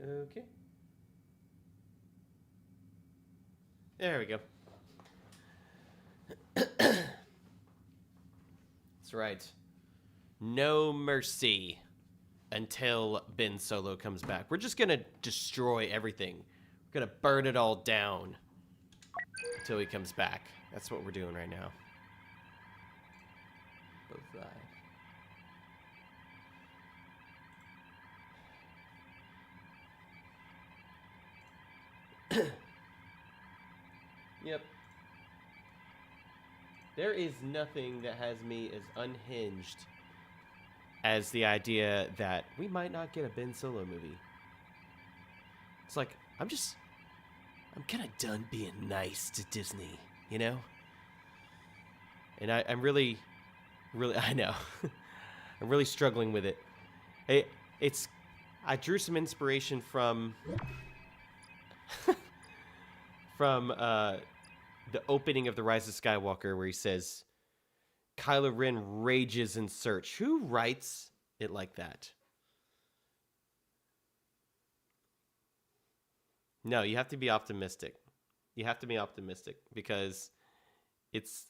Okay. There we go. That's right. No mercy until Ben Solo comes back. We're just gonna destroy everything. We're gonna burn it all down until he comes back. That's what we're doing right now. Both sides. Yep. There is nothing that has me as unhinged as the idea that we might not get a Ben Solo movie. It's like, I'm kind of done being nice to Disney, you know? And I'm really, I know. I'm really struggling with it. I drew some inspiration from the opening of The Rise of Skywalker, where he says, Kylo Ren rages in search. Who writes it like that? No, you have to be optimistic. You have to be optimistic because it's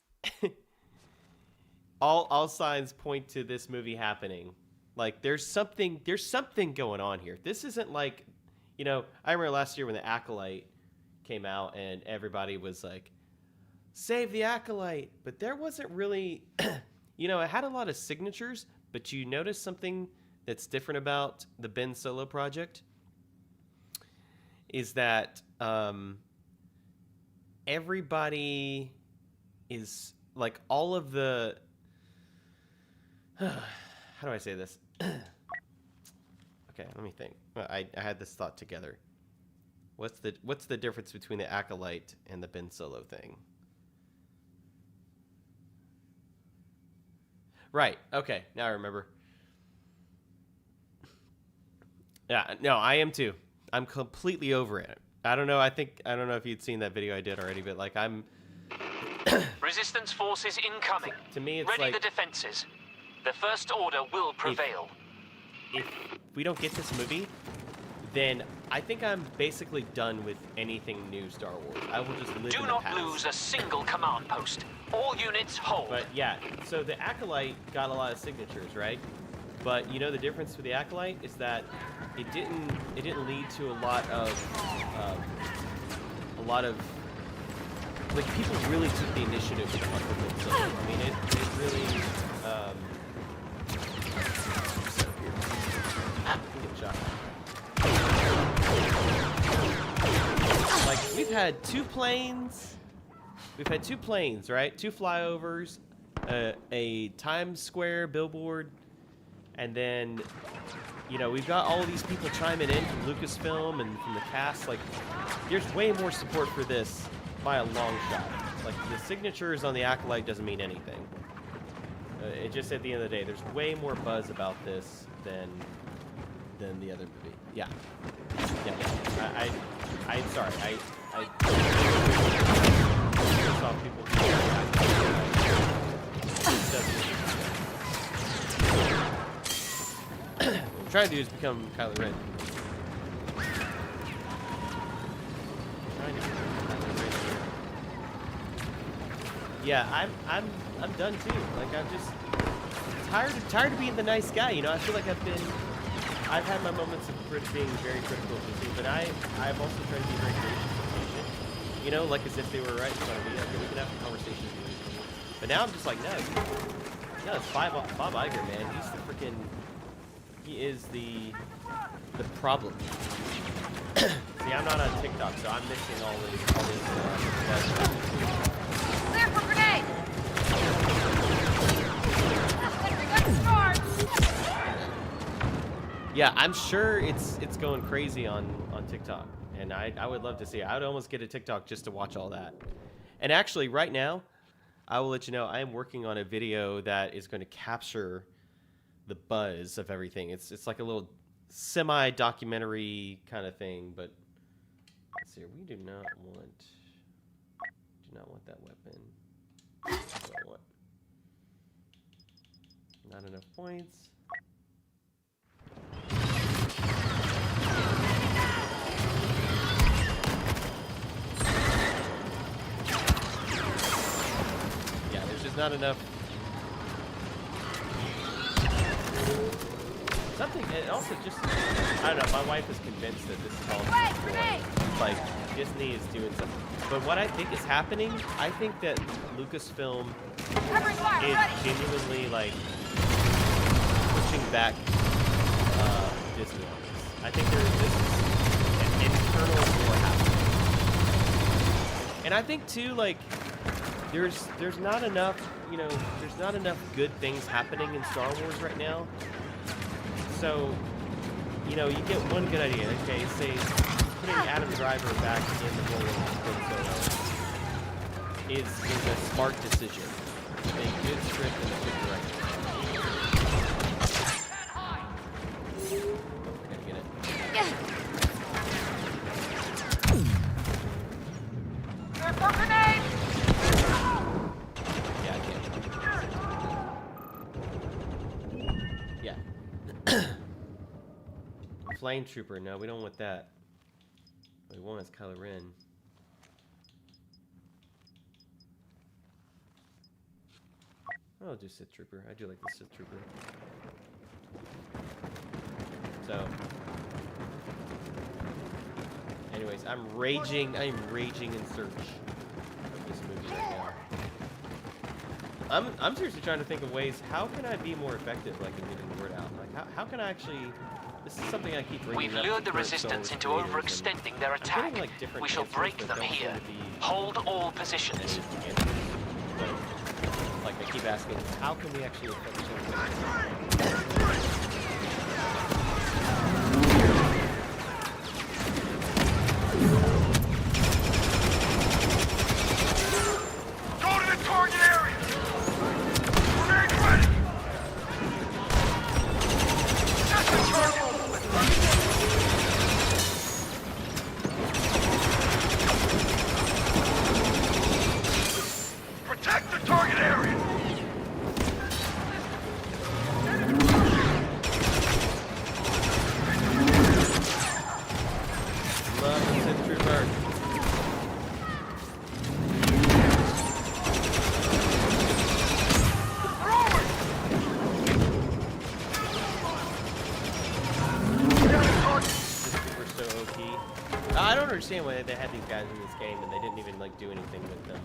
all signs point to this movie happening. Like there's something going on here. This isn't like, you know, I remember last year when The Acolyte came out and everybody was like, save the Acolyte, but there wasn't really you know, it had a lot of signatures, but you notice something that's different about the Ben Solo project is that everybody is like all of the how do I say this? Okay, let me think. I had this thought together. What's the difference between the Acolyte and the Ben Solo thing? Right. Okay. Now I remember. Yeah. No, I am too. I'm completely over it. I don't know. I don't know if you'd seen that video I did already, but like I'm. Resistance forces incoming. To me, it's ready like the defenses. The First Order will prevail. If we don't get this movie, then I think I'm basically done with anything new Star Wars. I will just live in the past. Do not lose a single command post. All units hold. But yeah, so the Acolyte got a lot of signatures, right? But you know the difference with the Acolyte is that it didn't lead to a lot of like people really took the initiative to fuck with it. So, I mean it really good job. Like we've had two planes, right? 2 flyovers, a Times Square billboard, and then, you know, we've got all of these people chiming in from Lucasfilm and from the cast. Like, there's way more support for this by a long shot. Like, the signatures on the Acolyte doesn't mean anything. It just, at the end of the day, there's way more buzz about this than the other movie. Yeah. I'm sorry. I saw people. What I'm trying to do is become Kylo Ren. Yeah, I'm done too. Like I'm just tired of being the nice guy. You know, I feel like I've had my moments of being very critical of Disney, but I've also tried to be very gracious and patient. You know, like as if they were right in front of me. Like we can have a conversation. But now I'm just like, no, it's Bob Iger, man. He's the freaking. He is the problem. See, I'm not on TikTok, so I'm missing all these. Clear for grenade! Yeah, I'm sure it's going crazy on TikTok, and I would love to see it. I would almost get a TikTok just to watch all that. And actually, right now, I will let you know I am working on a video that is going to capture the buzz of everything. It's like a little semi-documentary kind of thing, but let's see. We do not want that weapon. What? Not enough points. not enough. Something, and also just, I don't know, my wife is convinced that this is all like Disney is doing something. But what I think is happening, I think that Lucasfilm is genuinely like pushing back Disney on this. I think this is an internal war happening. And I think too, like, there's not enough, you know, there's not enough good things happening in Star Wars right now. So, you know, you get one good idea. Okay, say putting Adam Driver back in the role of Ben Solo is a smart decision. A good script and a good direction. Oh, I gotta get it. Yeah, I can't. Yeah. Flame Trooper, no, we don't want that. What we want is Kylo Ren. I'll do Sith Trooper. I do like the Sith Trooper. So, anyways, I'm raging in search of this movie right now. I'm seriously trying to think of ways, how can I be more effective, like, in getting the word out? Like, how can I actually... This is something I keep bringing up. We've lured the resistance into overextending their attack. Like we shall break them here. Hold all positions. But, like, I keep asking, how can we actually affect something? Go to the target area! Remain ready! That's the target! Protect the target area! Love the Sith Trooper. I don't understand why they had these guys in this game and they didn't even like do anything with them.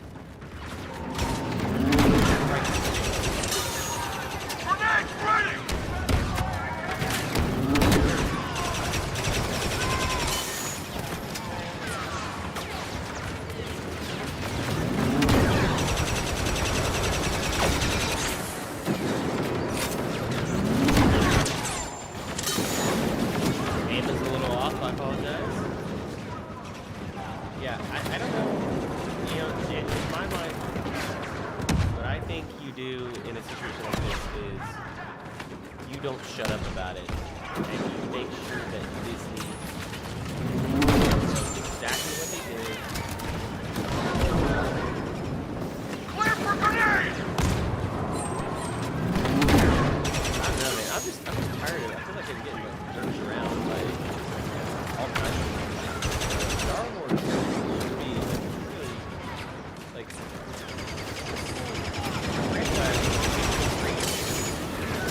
Grenades ready! Aim is a little off, I apologize. Yeah, I don't know. You know, in my mind, what I think you do in a situation like this is you don't shut up about it, and you make sure that Disney knows exactly what they did. Clear for grenade! I don't know, man. I'm just tired of it. I feel like I'm getting like jerked around by all kinds of things. Star Wars should be really like franchise.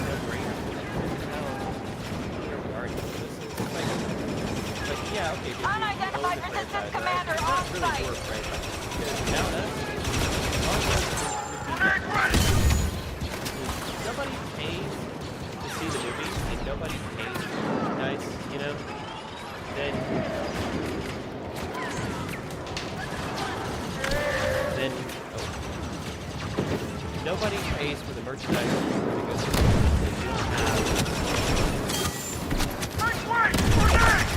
No brainer. Where we are, this is like yeah, okay. Unidentified resistance commander on site. Work, right? Because now that's Grenade ready! nobody pays to see the movie, and nobody pays for merchandise, you know, then nobody pays for the merchandise because they don't have. Next way! Grenade!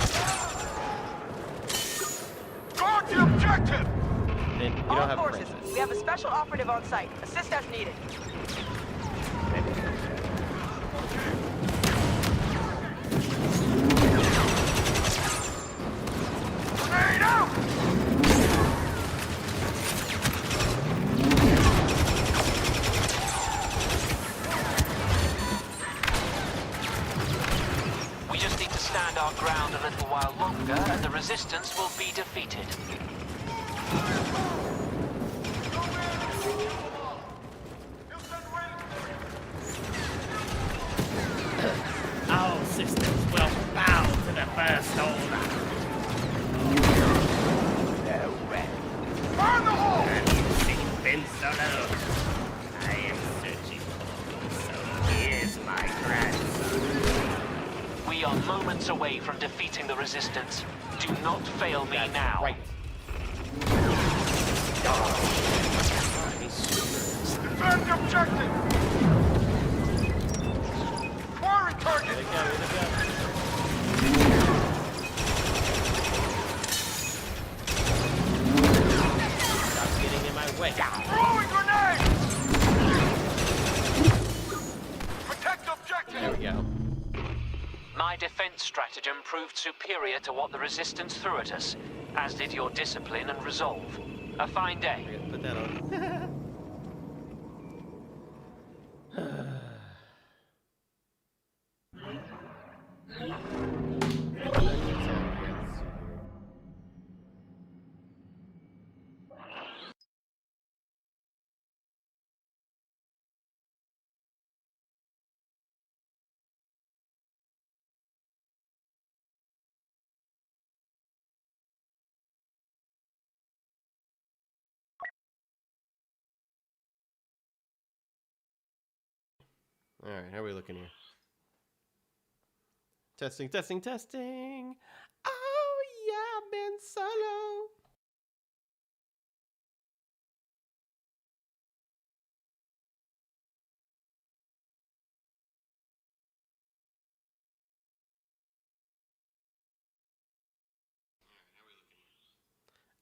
Guard the objective! Then you All don't have a forces, franchise. we have a special operative on site. Assist as needed. Grenade out! We just need to stand our ground a little while longer, and the resistance will be defeated. systems will bow to the first order. Fire in the hole! Have you seen Ben Solo? I am searching for Ben Solo. He is my grandson. We are moments away from defeating the resistance. Do not fail me now. Right. Defend the objective! Firing target! Stop getting in my way. Throwing grenade! Protect the objective! There we go. My defense stratagem proved superior to what the resistance threw at us, as did your discipline and resolve. A fine day. Put that on. All right, how are we looking here? Testing, testing, testing. Oh yeah, Ben Solo.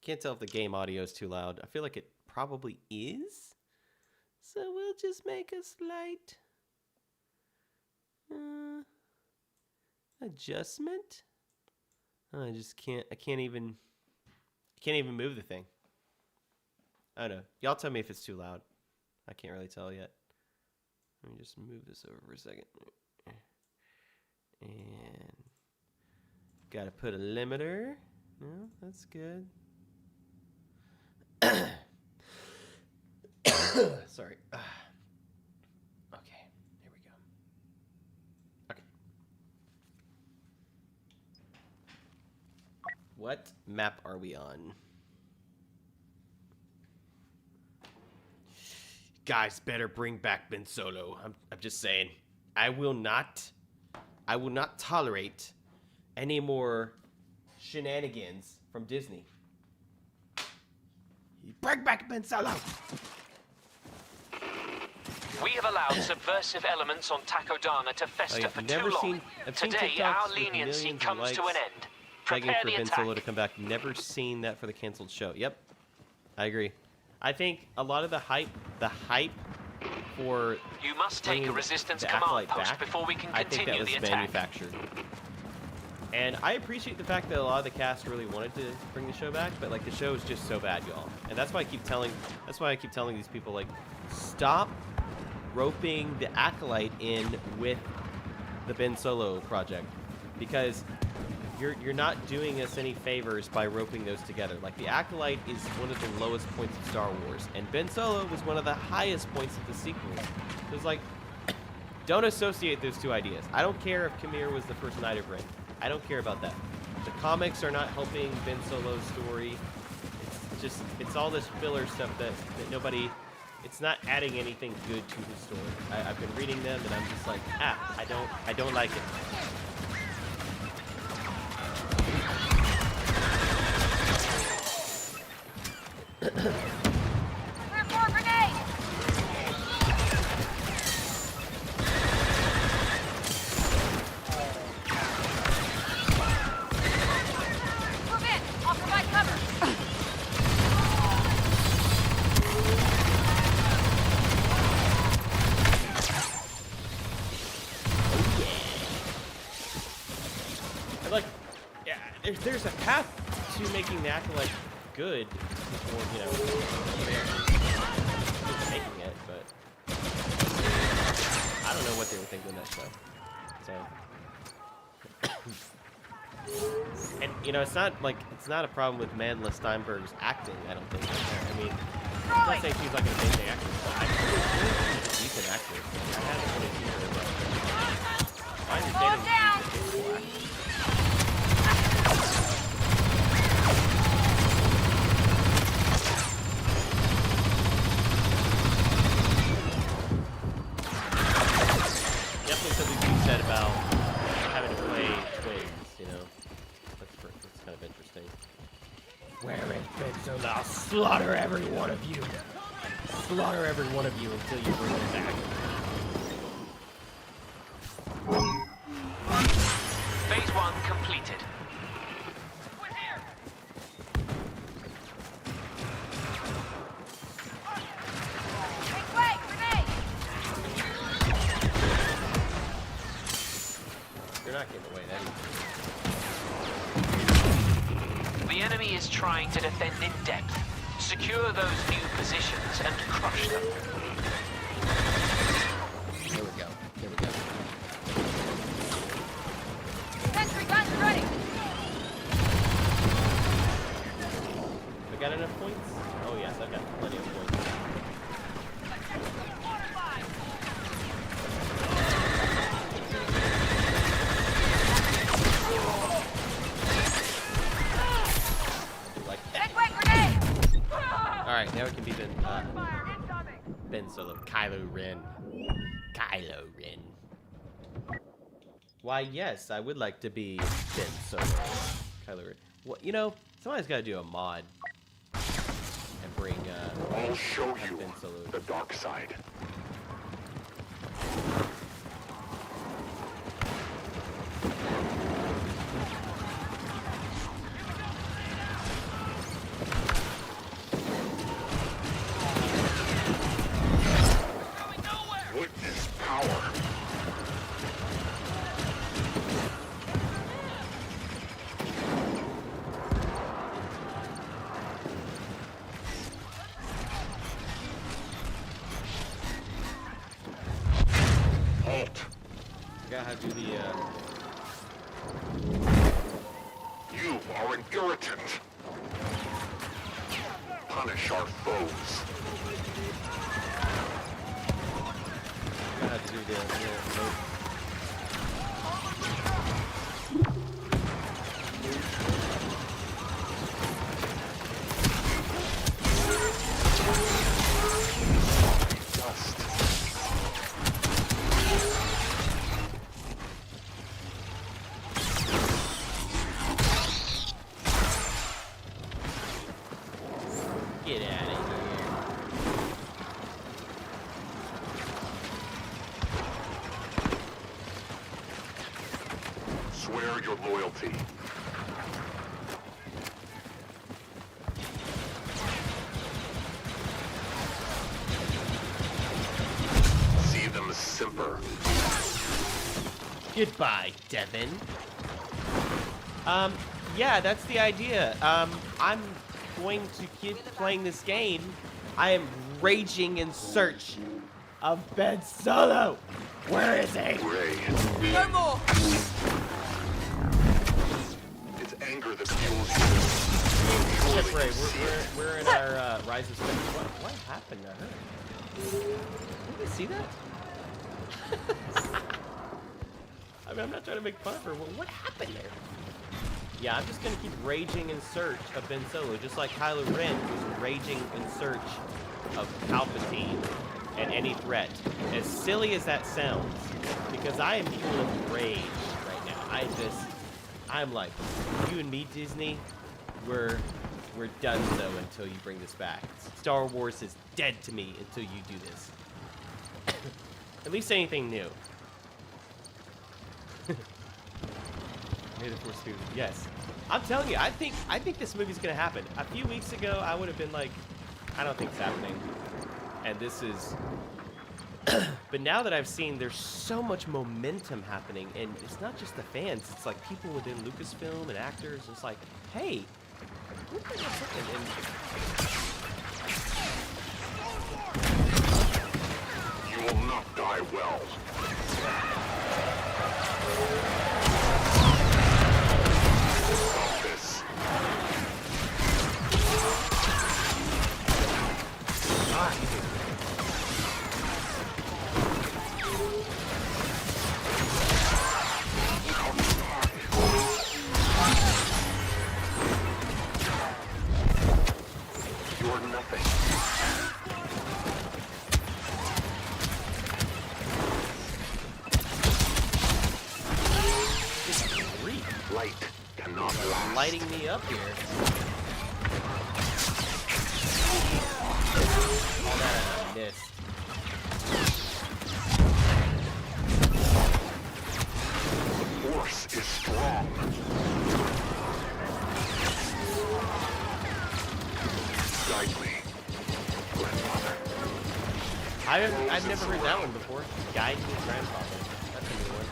Can't tell if the game audio is too loud. I feel like it probably is. So we'll just make a slight adjustment. Oh, I can't even move the thing. I don't know. Y'all tell me if it's too loud. I can't really tell yet. Let me just move this over for a second. And gotta put a limiter. No, that's good. Sorry. Okay, here we go. Okay. What map are we on? Guys, better bring back Ben Solo. I'm just saying. I will not tolerate any more shenanigans from Disney. Bring back Ben Solo. We have allowed subversive elements on Takodana to fester for too long. Today, our leniency comes to an end. Begging Prepare for the Ben attack. Solo to come back. Never seen that for the canceled show. Yep, I agree. I think a lot of the hype for You must take a bringing resistance the command Acolyte post back, before we can I think that continue was the attack. manufactured. And I appreciate the fact that a lot of the cast really wanted to bring the show back, but like the show is just so bad, y'all. And that's why I keep telling these people, like, stop roping the Acolyte in with the Ben Solo project, because you're not doing us any favors by roping those together. Like, the Acolyte is one of the lowest points of Star Wars, and Ben Solo was one of the highest points of the sequels. So it's like, don't associate those two ideas. I don't care if Khmer was the first Knight of Ren. I don't care about that. The comics are not helping Ben Solo's story. It's all this filler stuff that nobody, it's not adding anything good to his story. I've been reading them and I'm just like, I don't like it. Clear for a grenade! Move in! I'll provide cover! And like, yeah, there's a path to making the Acolyte good before, you know, making it, but I don't know what they were thinking that show. So, and you know, it's not a problem with Manla Steinberg's acting. I don't think. I mean, I'm not saying she's like an amazing actress, but I think she's a decent actress. I haven't really seen her, but my understanding is she's a you said about having to play twins, you know. That's kind of interesting. Where is Ben Solo? I'll slaughter every one of you. Slaughter every one of you until you bring it back. Phase 1 completed. Make way! Grenade! You're not getting away that easy. The enemy is trying to defend in depth. Secure those new positions and crush them. There we go. There we go. Sentry guns ready! We got enough points? Oh yes, I've got plenty of points. Like that. Make way! Grenade! Alright, now it can be Ben Solo. Kylo Ren. Kylo Ren. Why, yes, I would like to be Ben Solo. Kylo Ren. Well, you know, somebody's got to do a mod. And bring, I'll show you Ben Solo. the dark side. Witness power. Halt. I gotta have to do the, You are an irritant. Punish our foes. I have to do the Dust. Get out of here. Swear your loyalty. See them simper. Goodbye, Devin. Yeah, that's the idea. I'm going to keep playing this game. I am raging in search of Ben Solo. Where is he? Ray. No more! It's anger that fuels you. Yes, Surely Ray, you see it. we're in our Rise of Skywalker. What happened to her? Did you see that? I mean, I'm not trying to make fun of her. Well, what happened there? Yeah, I'm just gonna keep raging in search of Ben Solo, just like Kylo Ren was raging in search of Palpatine and any threat. As silly as that sounds, because I am full of rage right now. I'm like, you and me, Disney, we're done so until you bring this back. Star Wars is dead to me until you do this. At least anything new. May the Force be with you. Yes. I'm telling you, I think this movie's gonna happen. A few weeks ago, I would have been like, I don't think it's happening. And this is... But now that I've seen, there's so much momentum happening, and it's not just the fans, it's like people within Lucasfilm and actors. It's like, hey, we're bringing something in. You will not die well. Stop this. You're nothing. lighting me up here. All that I missed. The force is strong. Guide me, grandfather. I've never heard that one before. Guide me, grandfather. That's a new one.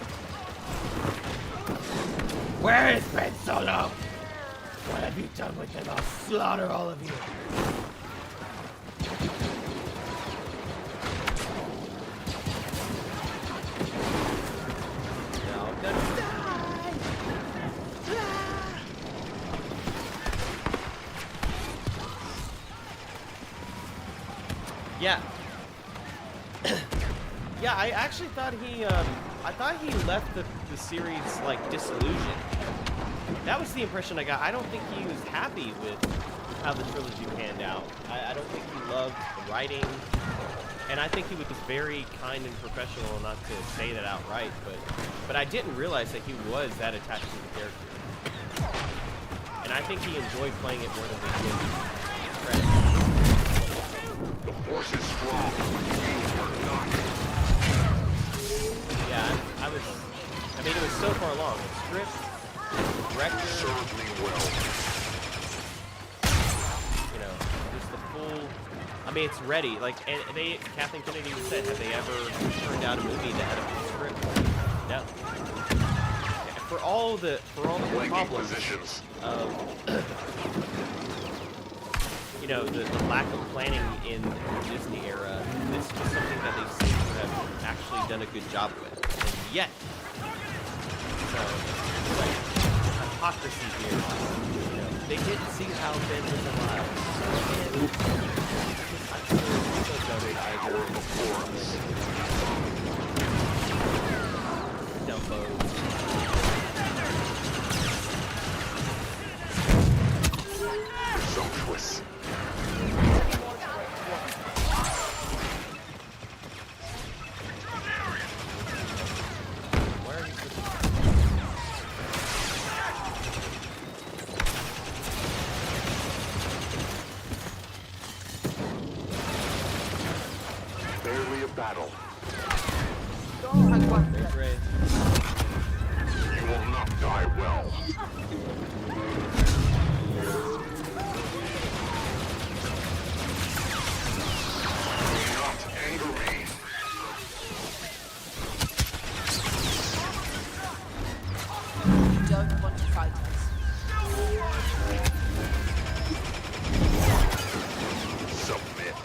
Where is Ben Solo? What have you done with him? I'll slaughter all of you. You're all gonna die. Yeah. Yeah, I actually thought I thought he left the series, like, disillusioned. That was the impression I got. I don't think he was happy with how the trilogy panned out. I don't think he loved the writing, and I think he was very kind and professional, not to say that outright, but I didn't realize that he was that attached to the character. And I think he enjoyed playing it more than we did credit. The force is strong. You are not. Yeah, I mean, it was so far along. The script, director, Serve me well. you know, just the full. I mean, it's ready. Like, and Kathleen Kennedy said, have they ever turned out a movie that had a full script? No. For all the Flanking problems positions. of, you know, the lack of planning in the Disney era, this was something that they seem to have actually done a good job with. And yet, so, like, hypocrisy here. You know, they didn't see how Ben was alive. And I'm so gutted. I Power of the force. Dumbos. Sumptuous. Where are you looking? Barely a battle. There's Ray. You will not die well. Do not anger me. You don't want to fight us. Submit.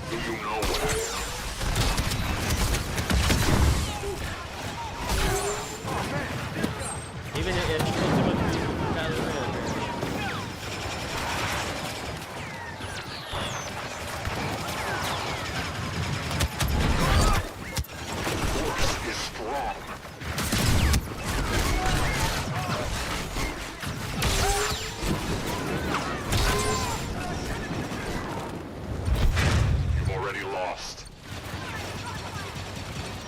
Do you know what I am? Even if you kill too much people, Kylo Ren. Force is strong. You've already lost.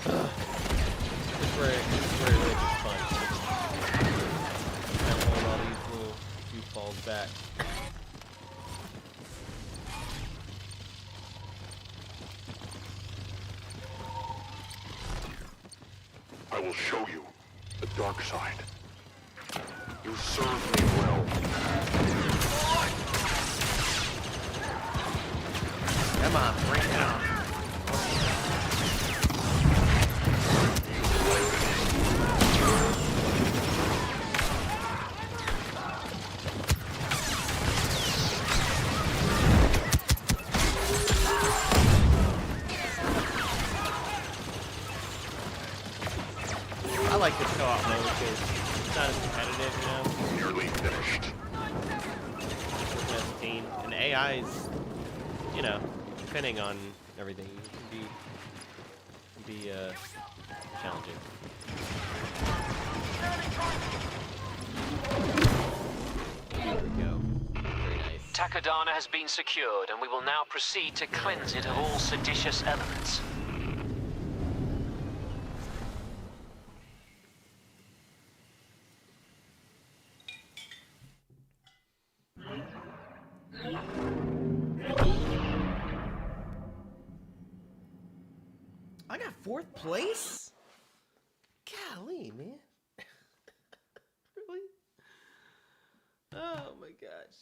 This is where it really gets fun. Kind of hold all these little goofballs back. I will show you the dark side. You served me well. Come on, bring it on. I like this co-op mode because it's not as competitive, you know. Nearly finished. Working as a team, and AI's, you know, depending on everything, it can be challenging. There we go. Very nice. Takodana has been secured, and we will now proceed to cleanse it of all seditious elements. got 4th place? Golly, man. Really? Oh my gosh.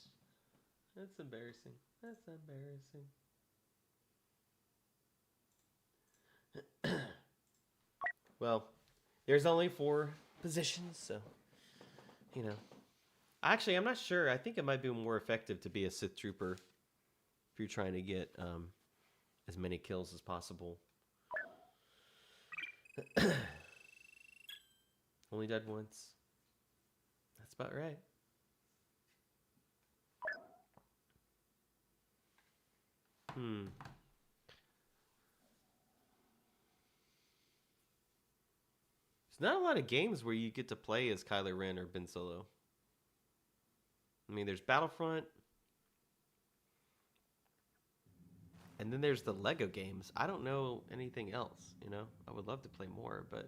That's embarrassing. That's embarrassing. Well, there's only 4 positions, so, you know. Actually, I'm not sure. I think it might be more effective to be a Sith Trooper if you're trying to get as many kills as possible. Only died once. That's about right. There's not a lot of games where you get to play as Kylo Ren or Ben Solo. I mean, there's Battlefront. And then there's the Lego games. I don't know anything else, you know? I would love to play more, but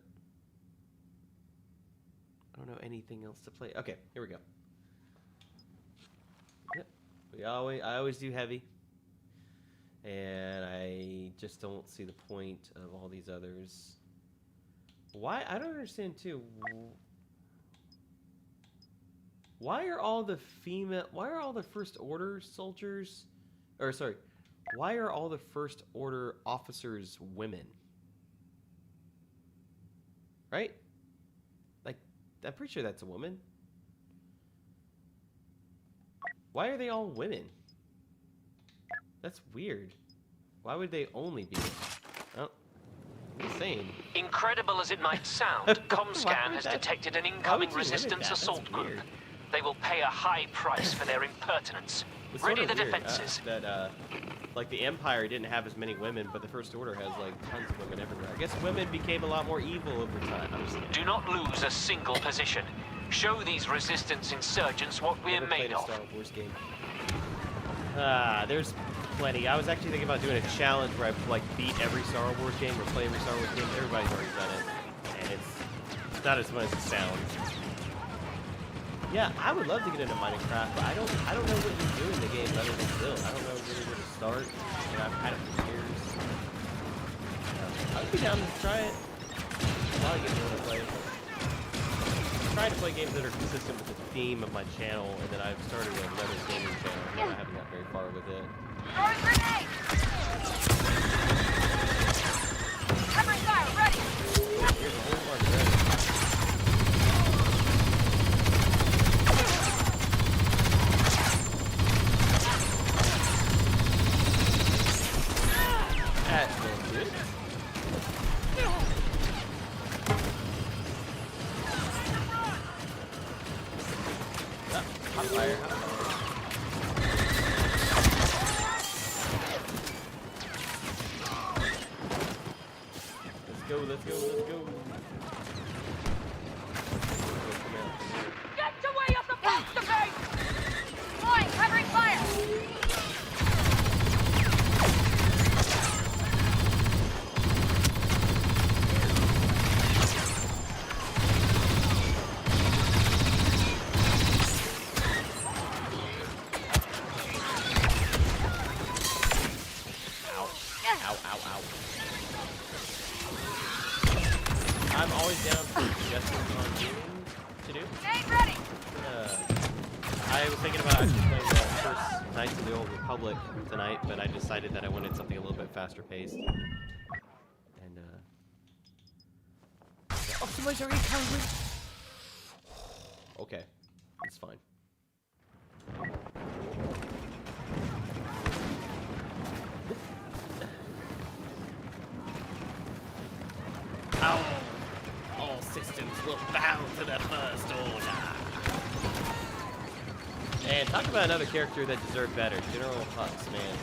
I don't know anything else to play. Okay, here we go. Yep. I always do heavy. And I just don't see the point of all these others. Why? I don't understand too. Why are all the First Order soldiers, or sorry, why are all the First Order officers women? Right? Like, I'm pretty sure that's a woman. Why are they all women? That's weird. Why would they only be women? Oh, insane. Incredible as it might sound, ComScan has detected an incoming resistance assault group. Weird. They will pay a high price for their impertinence. It's Ready sort of the weird, defenses. that like the Empire didn't have as many women, but the First Order has like tons of women everywhere. I guess women became a lot more evil over time. I'm just kidding. Do not lose a single position. Show these resistance insurgents what we're Never made played a of. Star Wars game. There's plenty. I was actually thinking about doing a challenge where I like beat every Star Wars game or play every Star Wars game. Everybody's already done it, and it's not as fun as it sounds. Yeah, I would love to get into Minecraft, but I don't know what you do in the game other than build. I don't know really where to start. You know, I've had it for years. I would be down to try it. A lot of games I want to play. I'm trying to play games that are consistent with the theme of my channel, and then I've started another gaming channel, and I haven't got very far with it. Throwing grenade! Covering fire, ready! Here's a whole bunch of That's no good. Hot fire, hot fire. Let's go, let's go, let's go. Get to where you're supposed to be! Flying, covering fire! Ow, ow, ow. I'm always down for suggestions on gaming to do. Grenade ready! I was thinking about actually playing the first Knights of the Old Republic tonight, but I decided that I wanted something a little bit faster paced. And, oh, somebody's already coming! Okay, it's fine. Ow! All systems will bow to the First Order. And talk about another character that deserved better. General Hux, man.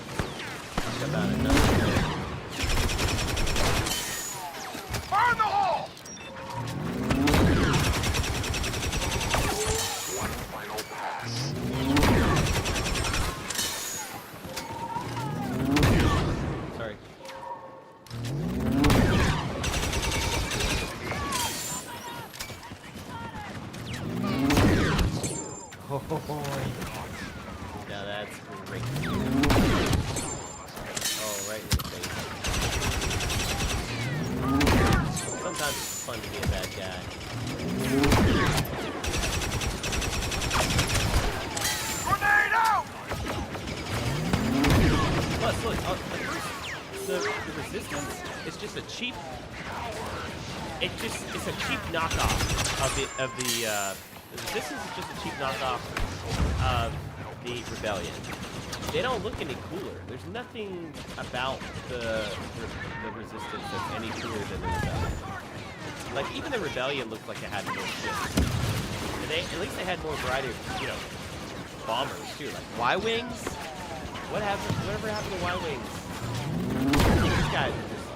Talk about another character. Fire in the hole! One final pass. Sorry. Oh boy. Now that's great. Alright, Plus, look, the resistance is just a cheap. It's a cheap knockoff of the resistance is just a cheap knockoff of the rebellion. They don't look any cooler. There's nothing about the resistance that's any cooler than the rebellion. Like even the rebellion looked like it had more ships. And at least they had more variety of, you know, bombers too. Like Y-wings. Whatever happened to Y-wings? These guys are just.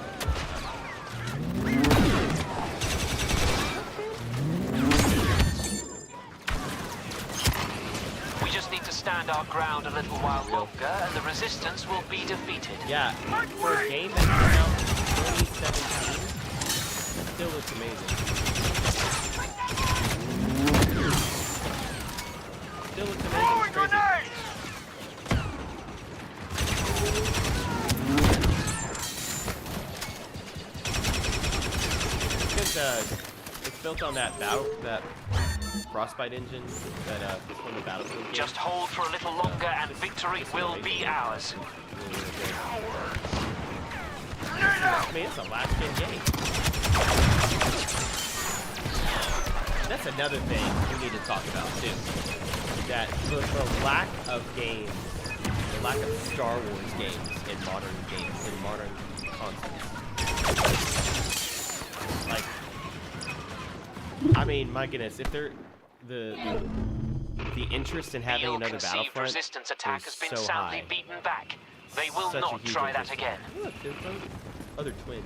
We just need to stand our ground a little while longer, and the resistance will be defeated. Yeah, for a game that came out in 2017, it still looks amazing. Still looks amazing. It's crazy. Because it's built on that Frostbite engine that is from the Battlefield game. Just hold for a little longer, and victory will be ours. I mean, it's a last-gen game. That's another thing we need to talk about too. That the lack of games, the lack of Star Wars games in modern consoles. Like, I mean, my goodness, if they're the interest in having another Battlefront resistance attack has been so soundly high. beaten back. They will Such a not huge try that interest. again. Look, there's other twins.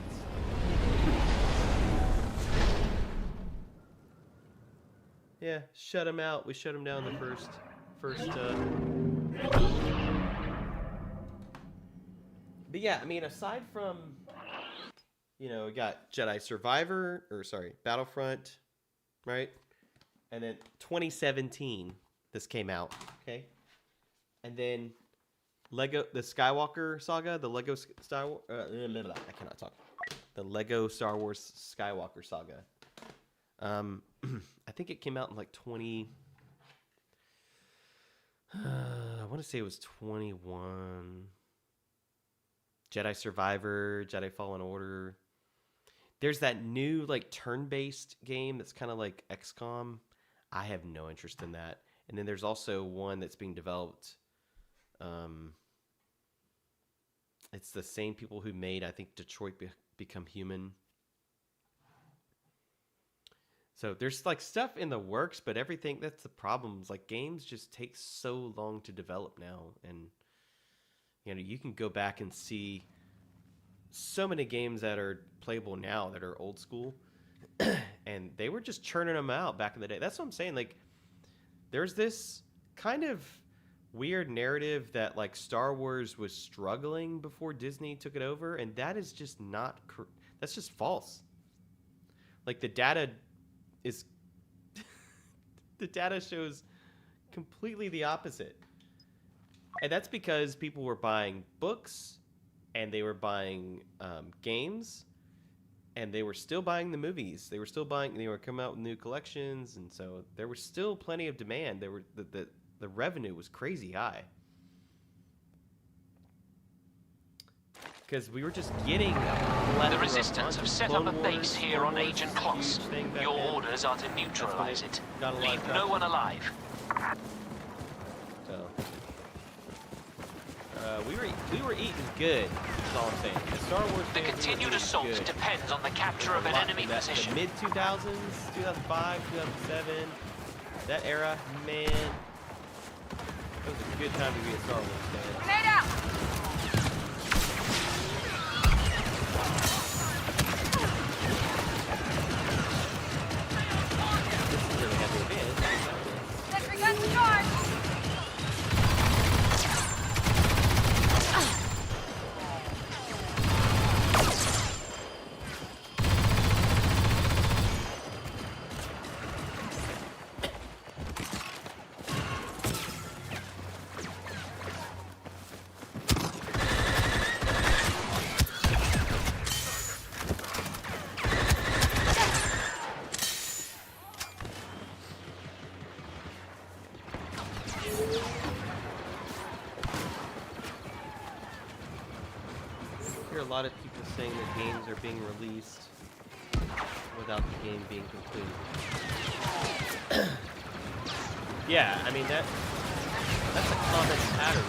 Yeah, shut them out. We shut them down the first. But yeah, I mean, aside from, you know, we got Battlefront, right? And then 2017, this came out, okay? And then the Skywalker saga, the Lego Star Wars, I cannot talk. The Lego Star Wars Skywalker saga. I think it came out in like I want to say it was 21. Jedi Survivor, Jedi Fallen Order. There's that new like turn-based game that's kind of like XCOM. I have no interest in that. And then there's also one that's being developed. It's the same people who made, I think, Detroit Become Human. So there's like stuff in the works, but everything, that's the problem. Is like games just take so long to develop now. And, you know, you can go back and see so many games that are playable now that are old school. And they were just churning them out back in the day. That's what I'm saying. Like, there's this kind of weird narrative that like Star Wars was struggling before Disney took it over, and that is just not that's just false. Like the data shows completely the opposite. And that's because people were buying books and they were buying games, and they were still buying the movies. They were coming out with new collections, and so there was still plenty of demand. The revenue was crazy high. Because we were just getting The Resistance have set up a base here on Agent Kloss. Your orders are to neutralize it. Leave no one alive. So we were eating good. That's all I'm saying. The Star Wars The fans, continued assault depends on the capture of an enemy position. The mid 2000s, 2005, 2007, that era, man, it was a good time to be a Star Wars fan. Grenade out! This is really heavy advantage. Sentry guns charged! hear a lot of people saying that games are being released without the game being completed. Yeah, I mean that's a common pattern.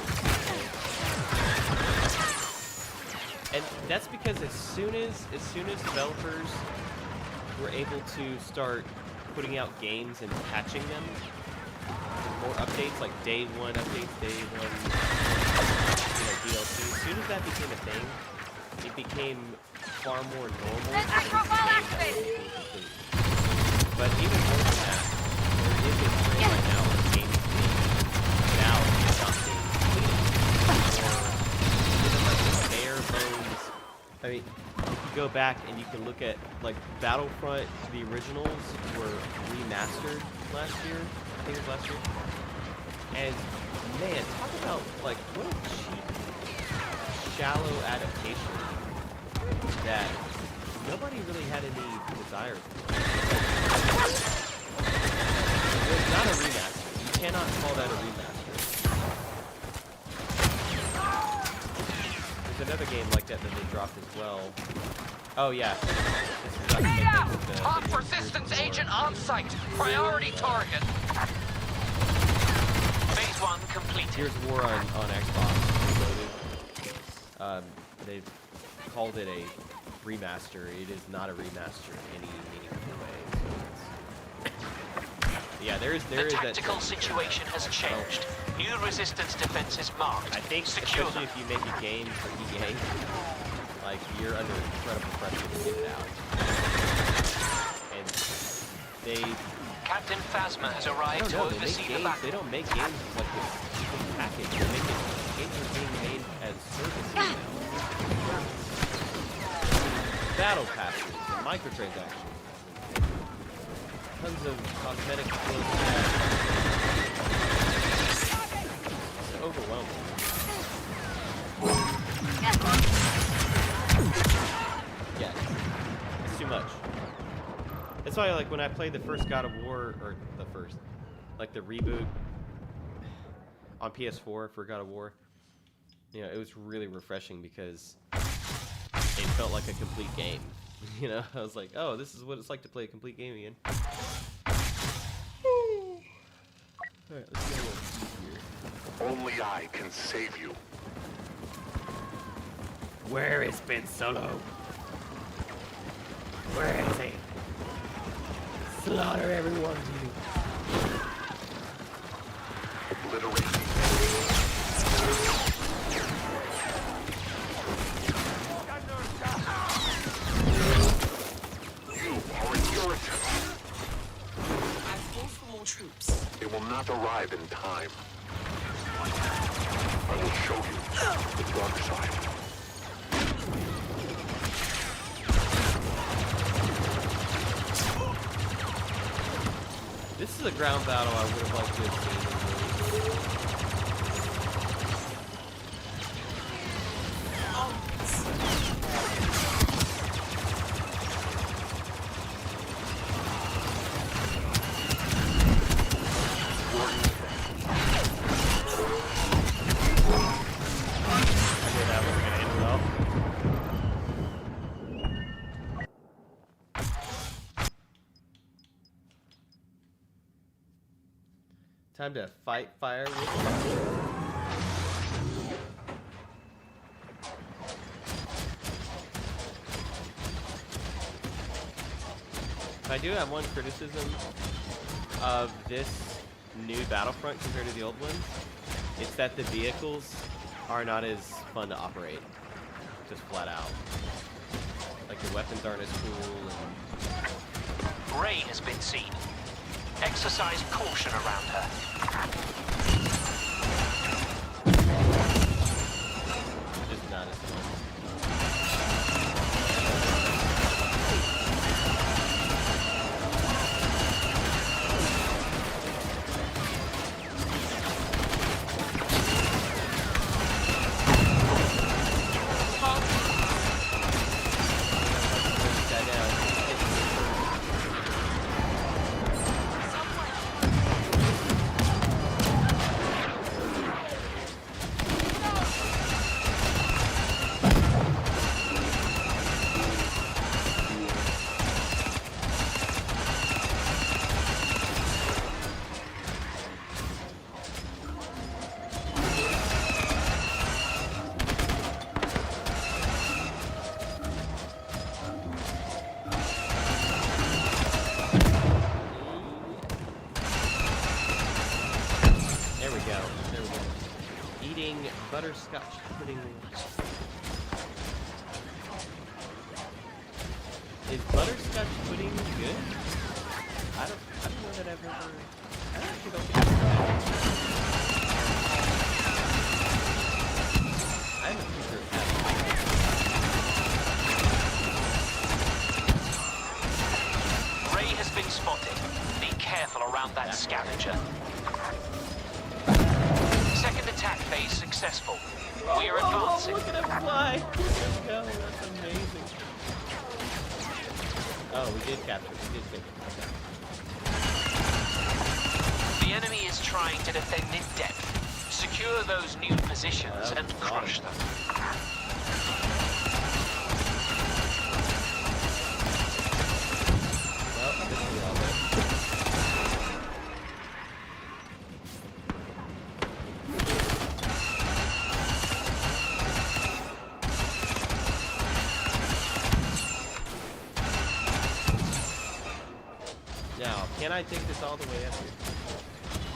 And that's because as soon as developers were able to start putting out games and patching them, more updates like day one updates, day one DLC. As soon as that became a thing, it became far more normal. For the game to be complete. But even more than that, there is a trend right now where games being put out without being completed, or even like the bare bones. I mean, if you go back and you can look at like Battlefront, the originals were remastered last year. I think it was last year. And man, talk about like what a cheap, shallow adaptation that nobody really had any desire for. It was not a remaster. You cannot call that a remaster. There's another game like that they dropped as well. Oh yeah. This is not the same thing with the Top resistance agent on site. Priority target. Phase 1 completed. Here's War on Xbox. They've called it a remaster. It is not a remaster in any meaningful way. So yeah, there is the tactical situation has changed. New resistance defense is marked. I think secure especially if you make a game for EA, like you're under incredible pressure to get it out. And Captain Phasma has I arrived don't to know, they oversee make the games, battle. they don't make games like this package. They make games are being made as services now. Battle passes and microtransactions. Tons of cosmetic skills. It's overwhelming. Yeah, it's too much. That's why, like, when I played the first God of War, or the first, like the reboot on PS4 for God of War, you know, it was really refreshing because it felt like a complete game. You know, I was like, oh, this is what it's like to play a complete game again. Alright, let's go here. Only I can save you. Where is Ben Solo? Where is he? Slaughter everyone. Obliterate. You are an irritant. I've called for more troops. It will not arrive in time. I will show you the dark side. This is a ground battle I would have liked to have seen in the movie. I knew that wasn't gonna end well. Time to fight fire with fire. I do have one criticism of this new Battlefront compared to the old ones. It's that the vehicles are not as fun to operate. Just flat out. Like the weapons aren't as cool and Rey has been seen. Exercise caution around her. just not as fun. butterscotch pudding. Is butterscotch pudding good? I don't know that I've ever. I actually don't think I've ever had it. I'm a future cat. Ray has been spotted. Be careful around that scavenger. Second attack phase successful. We are advancing. Look at him fly! Let's go, that's amazing. Oh, we did capture it. We did take it. The enemy is trying to defend in depth. Secure those new positions and crush them. Well, this is all good. Now, can I take this all the way up here?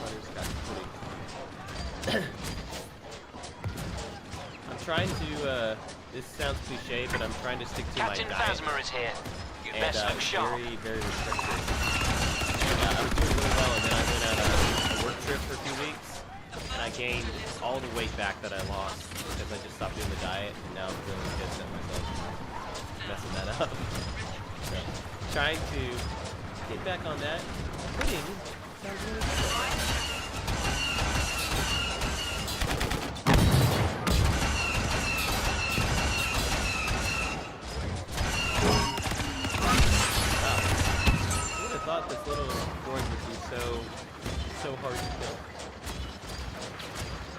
Butterscotch pudding. I'm trying to, this sounds cliche, but I'm trying to stick to Captain my diet. Phasma is here. You And best look sharp. very, very restricted. And, I was doing really well, and then I went on a work trip for a few weeks, and I gained all the weight back that I lost because I just stopped doing the diet, and now I'm feeling pissed at myself for messing that up. So, trying to get back on that. Pudding sounds really good. I thought this little orange would be so hard to kill.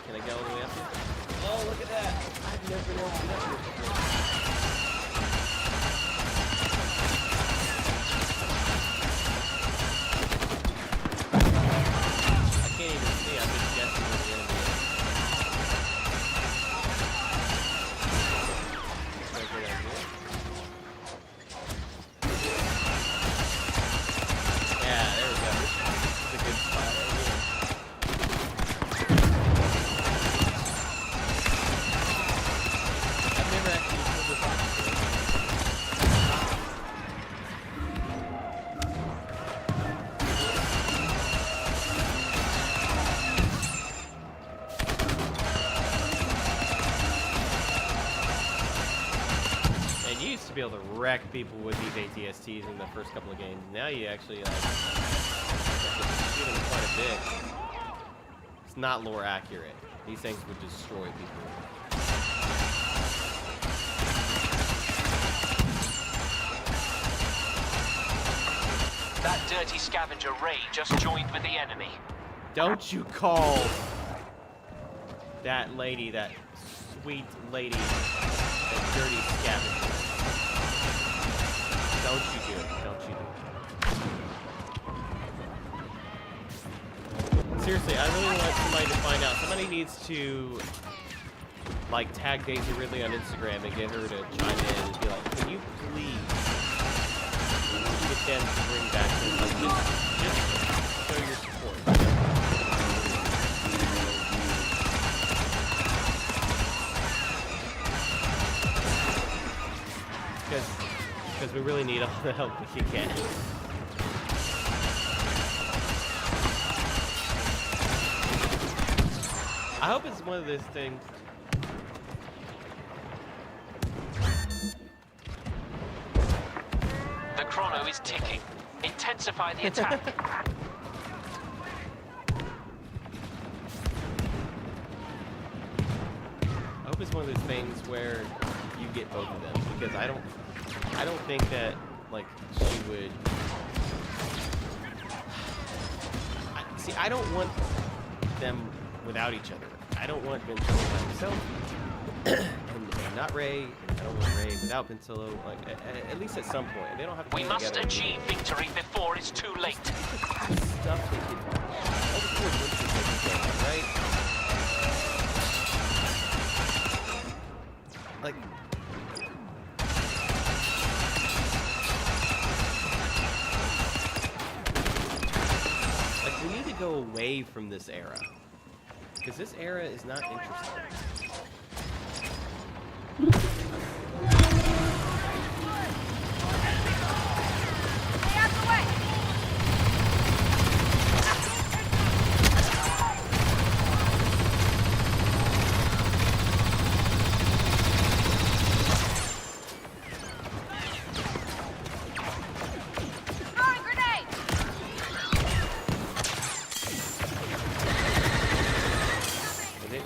Can I get all the way up here? Oh, look at that! I've never been able to get up here before. I can't even see. I'm just guessing where the enemy is. Right here, down here. Yeah, there we go. This is a good spot right here. I've never actually pulled this off before. And you used to be able to wreck people with these ATSTs in the first couple of games. Now you actually have to shoot them quite a bit. It's not lore accurate. These things would destroy people. That dirty scavenger Ray just joined with the enemy. Don't you call that lady, that sweet lady, a dirty scavenger. Don't you do it. Don't you do it. Seriously, I really want somebody to find out. Somebody needs to, like, tag Daisy Ridley on Instagram and get her to chime in and be like, can you please get them to bring back this? Like, just show your support. Because we really need all the help we can get. I hope it's one of those things. The chrono is ticking. Intensify the attack. I hope it's one of those things where you get both of them, because I don't think that, like, she would. I don't want them without each other. I don't want Benzilla by himself, and not Ray. I don't want Ray without Benzilla. Like, at least at some point, they don't have to. We be must together. achieve victory before it's too late. Stuff they did. All the cool glimpses they could get, right? Like. We need to go away from this era, because this era is not interesting.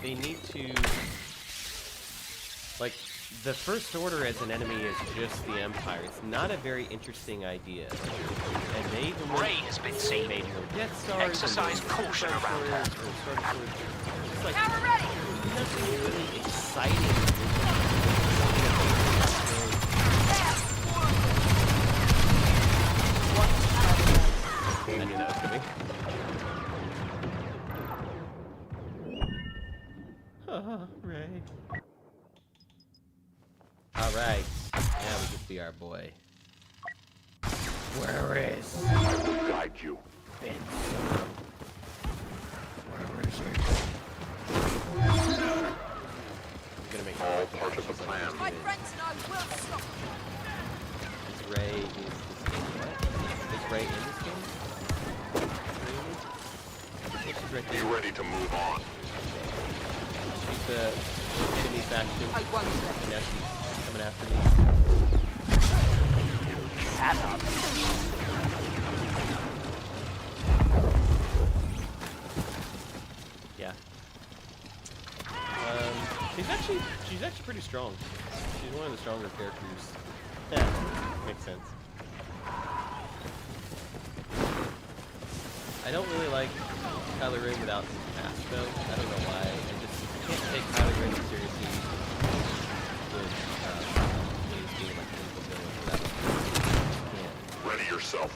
They need to, like, the First Order as an enemy is just the Empire. It's not a very interesting idea. And they even Ray has been seen. made no Death Stars. Exercise caution around her. It's like Now we're ready. nothing really exciting. I knew that was coming. Right. Alright. Now we can see our boy. Where is I will guide you. Vince? Where is he? I'm gonna make All part of the plan. My friends and I will stop. Is Ray is this game what? Is Ray in this game? Really? She's right Be there. ready to move on. She's the enemy faction. I won't let And now she's coming after me. Yeah. She's actually pretty strong. She's one of the stronger characters. Yeah, makes sense. I don't really like Kylo Ren without his mask though. I don't know why. I can't take Kylo Ren seriously with when he's being like an evil villain without his mask. Can't. Ready yourself.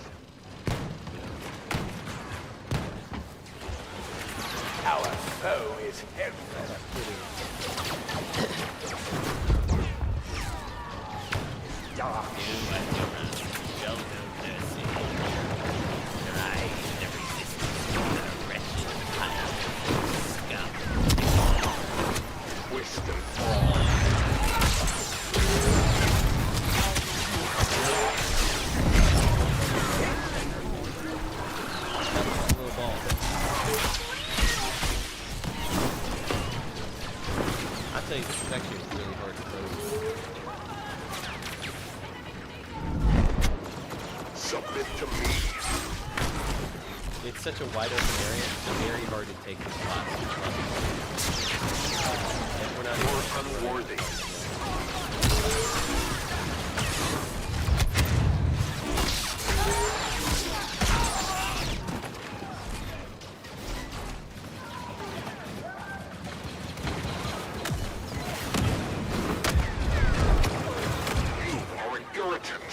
Our foe is heavy. Dark. Twist and fall. Little ball. I'll tell you, this is actually really hard to close. Submit to me. It's such a wide open area, it's very hard to take this class. And we're not You're unworthy. You are an irritant.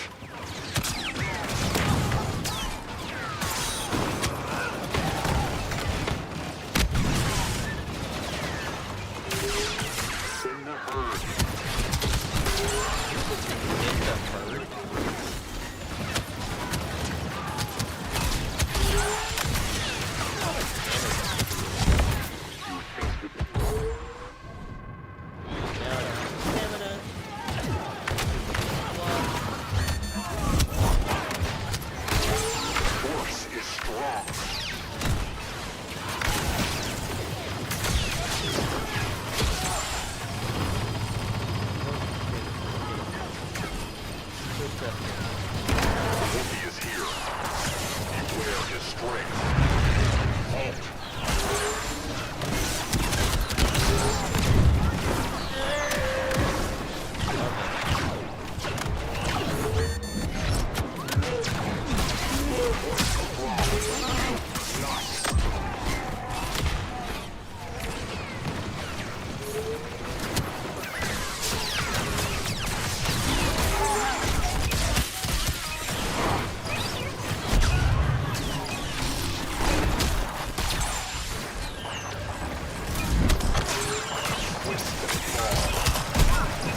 In the herd. in the bird. Now, stamina. Force is strong. Wolfie is here. Beware his strength. Halt.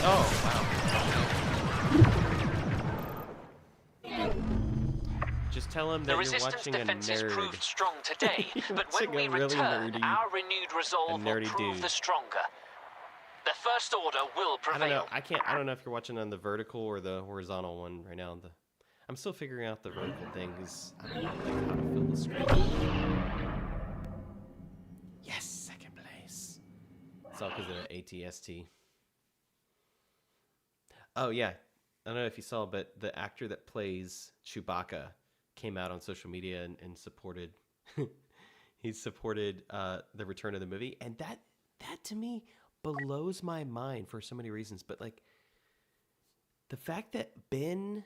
Oh, wow. Just tell him The that you're resistance watching a defenses nerd. proved strong today, but when Watching we a really return, nerdy- our renewed resolve will nerdy prove dude. the stronger. The First Order will I don't know. prevail. I don't know if you're watching on the vertical or the horizontal one right now. I'm still figuring out the vertical thing because I don't know like how to fill the screen. Yes, second place. It's all because of the ATST. Oh yeah, I don't know if you saw, but the actor that plays Chewbacca came out on social media and supported. He supported the return of the movie, and that to me blows my mind for so many reasons. But like the fact that Ben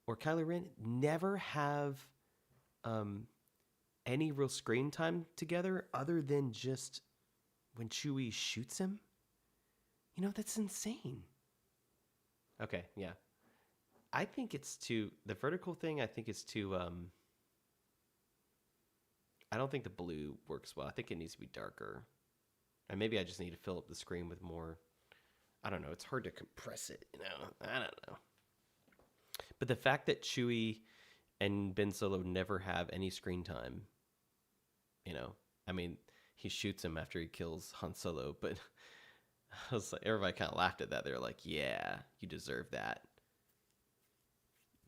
or Kylo Ren never have any real screen time together other than just when Chewie shoots him. You know, that's insane. Okay, yeah. I think it's too... The vertical thing, I think it's too... I don't think the blue works well. I think it needs to be darker. And maybe I just need to fill up the screen with more... I don't know. It's hard to compress it, you know? I don't know. But the fact that Chewie and Ben Solo never have any screen time, you know? I mean, he shoots him after he kills Han Solo, but... I was like, everybody kind of laughed at that. They were like, yeah, you deserve that.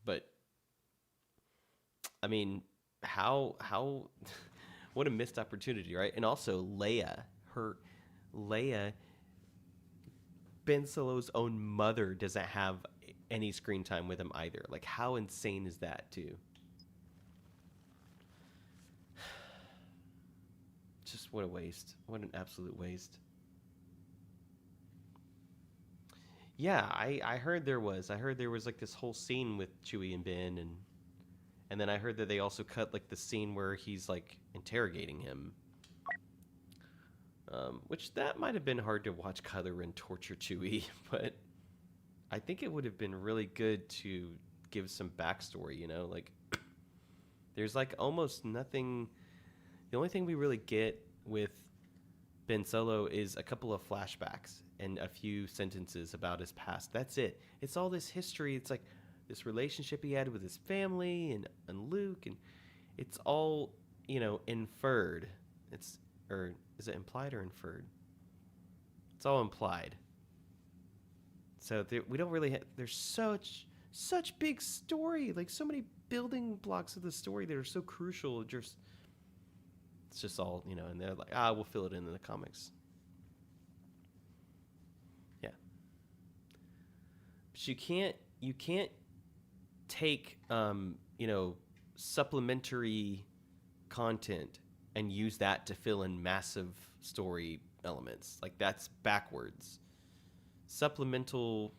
But, I mean, how, what a missed opportunity, right? And also Leia, Ben Solo's own mother doesn't have any screen time with him either. Like, how insane is that, too? Just what a waste. What an absolute waste. Yeah, I heard there was like this whole scene with Chewie and Ben, and then I heard that they also cut like the scene where he's like interrogating him, which that might have been hard to watch Kylo Ren torture Chewie, but I think it would have been really good to give some backstory. You know, like there's like almost nothing. The only thing we really get with Ben Solo is a couple of flashbacks and a few sentences about his past. That's it. It's all this history. It's like this relationship he had with his family and Luke, and it's all, you know, inferred. Or is it implied or inferred? It's all implied. So we don't really there's such big story, like so many building blocks of the story that are so crucial. It's just all, you know, and they're like, we'll fill it in the comics. Yeah. But you can't take, you know, supplementary content and use that to fill in massive story elements. Like, that's backwards. Supplemental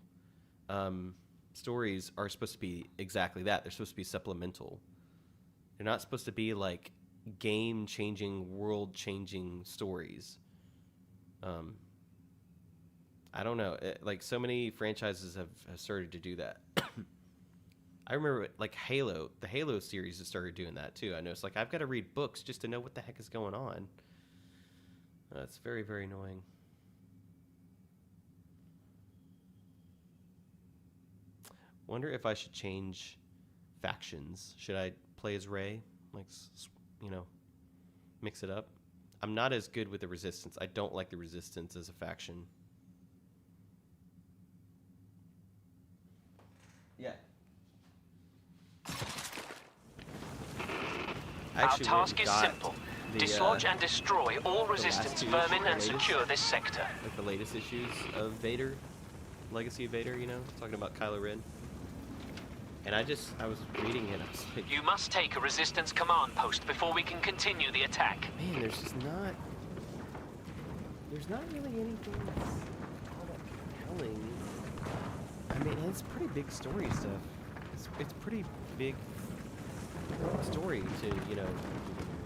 stories are supposed to be exactly that. They're supposed to be supplemental. They're not supposed to be like game-changing, world-changing stories. I don't know. Like, so many franchises have started to do that. I remember, like, Halo. The Halo series has started doing that, too. I know it's like, I've got to read books just to know what the heck is going on. It's very, very annoying. Wonder if I should change factions. Should I play as Rey? Like, you know, mix it up. I'm not as good with the Resistance. I don't like the Resistance as a faction. Yeah. Our task is simple. Dislodge and destroy all Resistance vermin and secure this sector. Like the latest issues of Vader, Legacy of Vader, you know, talking about Kylo Ren. And I was reading it, I was like... You must take a Resistance command post before we can continue the attack. Man, there's not really anything that's all that compelling. I mean, it's pretty big story stuff. It's pretty big story to, you know...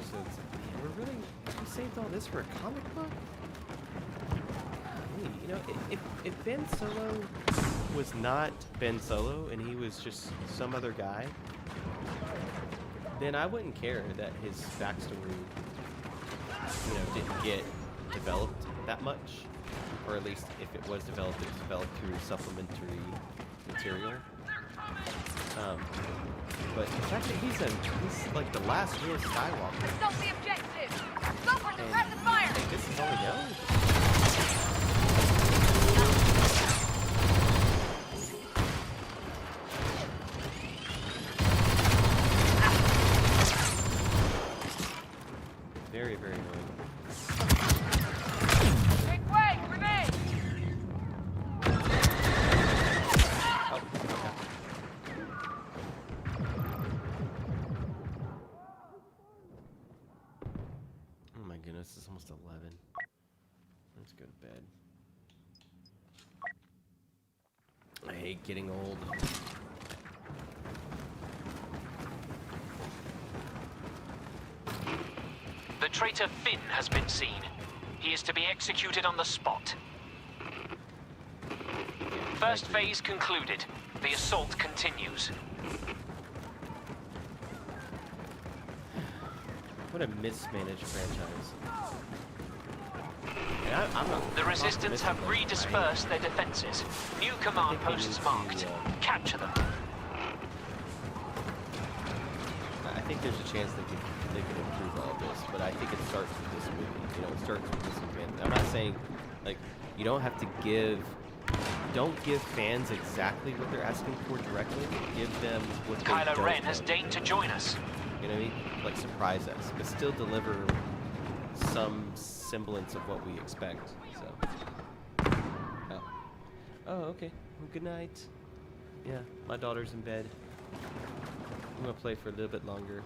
So it's like, man, we saved all this for a comic book? Hey, you know, if Ben Solo was not Ben Solo and he was just some other guy, then I wouldn't care that his backstory, you know, didn't get developed that much. Or at least if it was developed, it was developed through supplementary material. But the fact that he's like the last real Skywalker. Stop the objective! Stop or grab the fire! Like, this is all we know? really getting old. The traitor Finn has been seen. He is to be executed on the spot. First phase concluded. The assault continues. What a mismanaged franchise. And I'm not The Resistance have redispersed their defenses. New command posts marked. Capture them. I think there's a chance they can improve all this, but I think it starts with this movie. You know, it starts with this event. I'm not saying, like, you don't have to don't give fans exactly what they're asking for directly. Give them what they Kylo don't Ren has want. deigned to join us. You know what I mean? Like, surprise us, but still deliver some semblance of what we expect. So. Oh, okay. Well, good night. Yeah, my daughter's in bed. I'm gonna play for a little bit longer.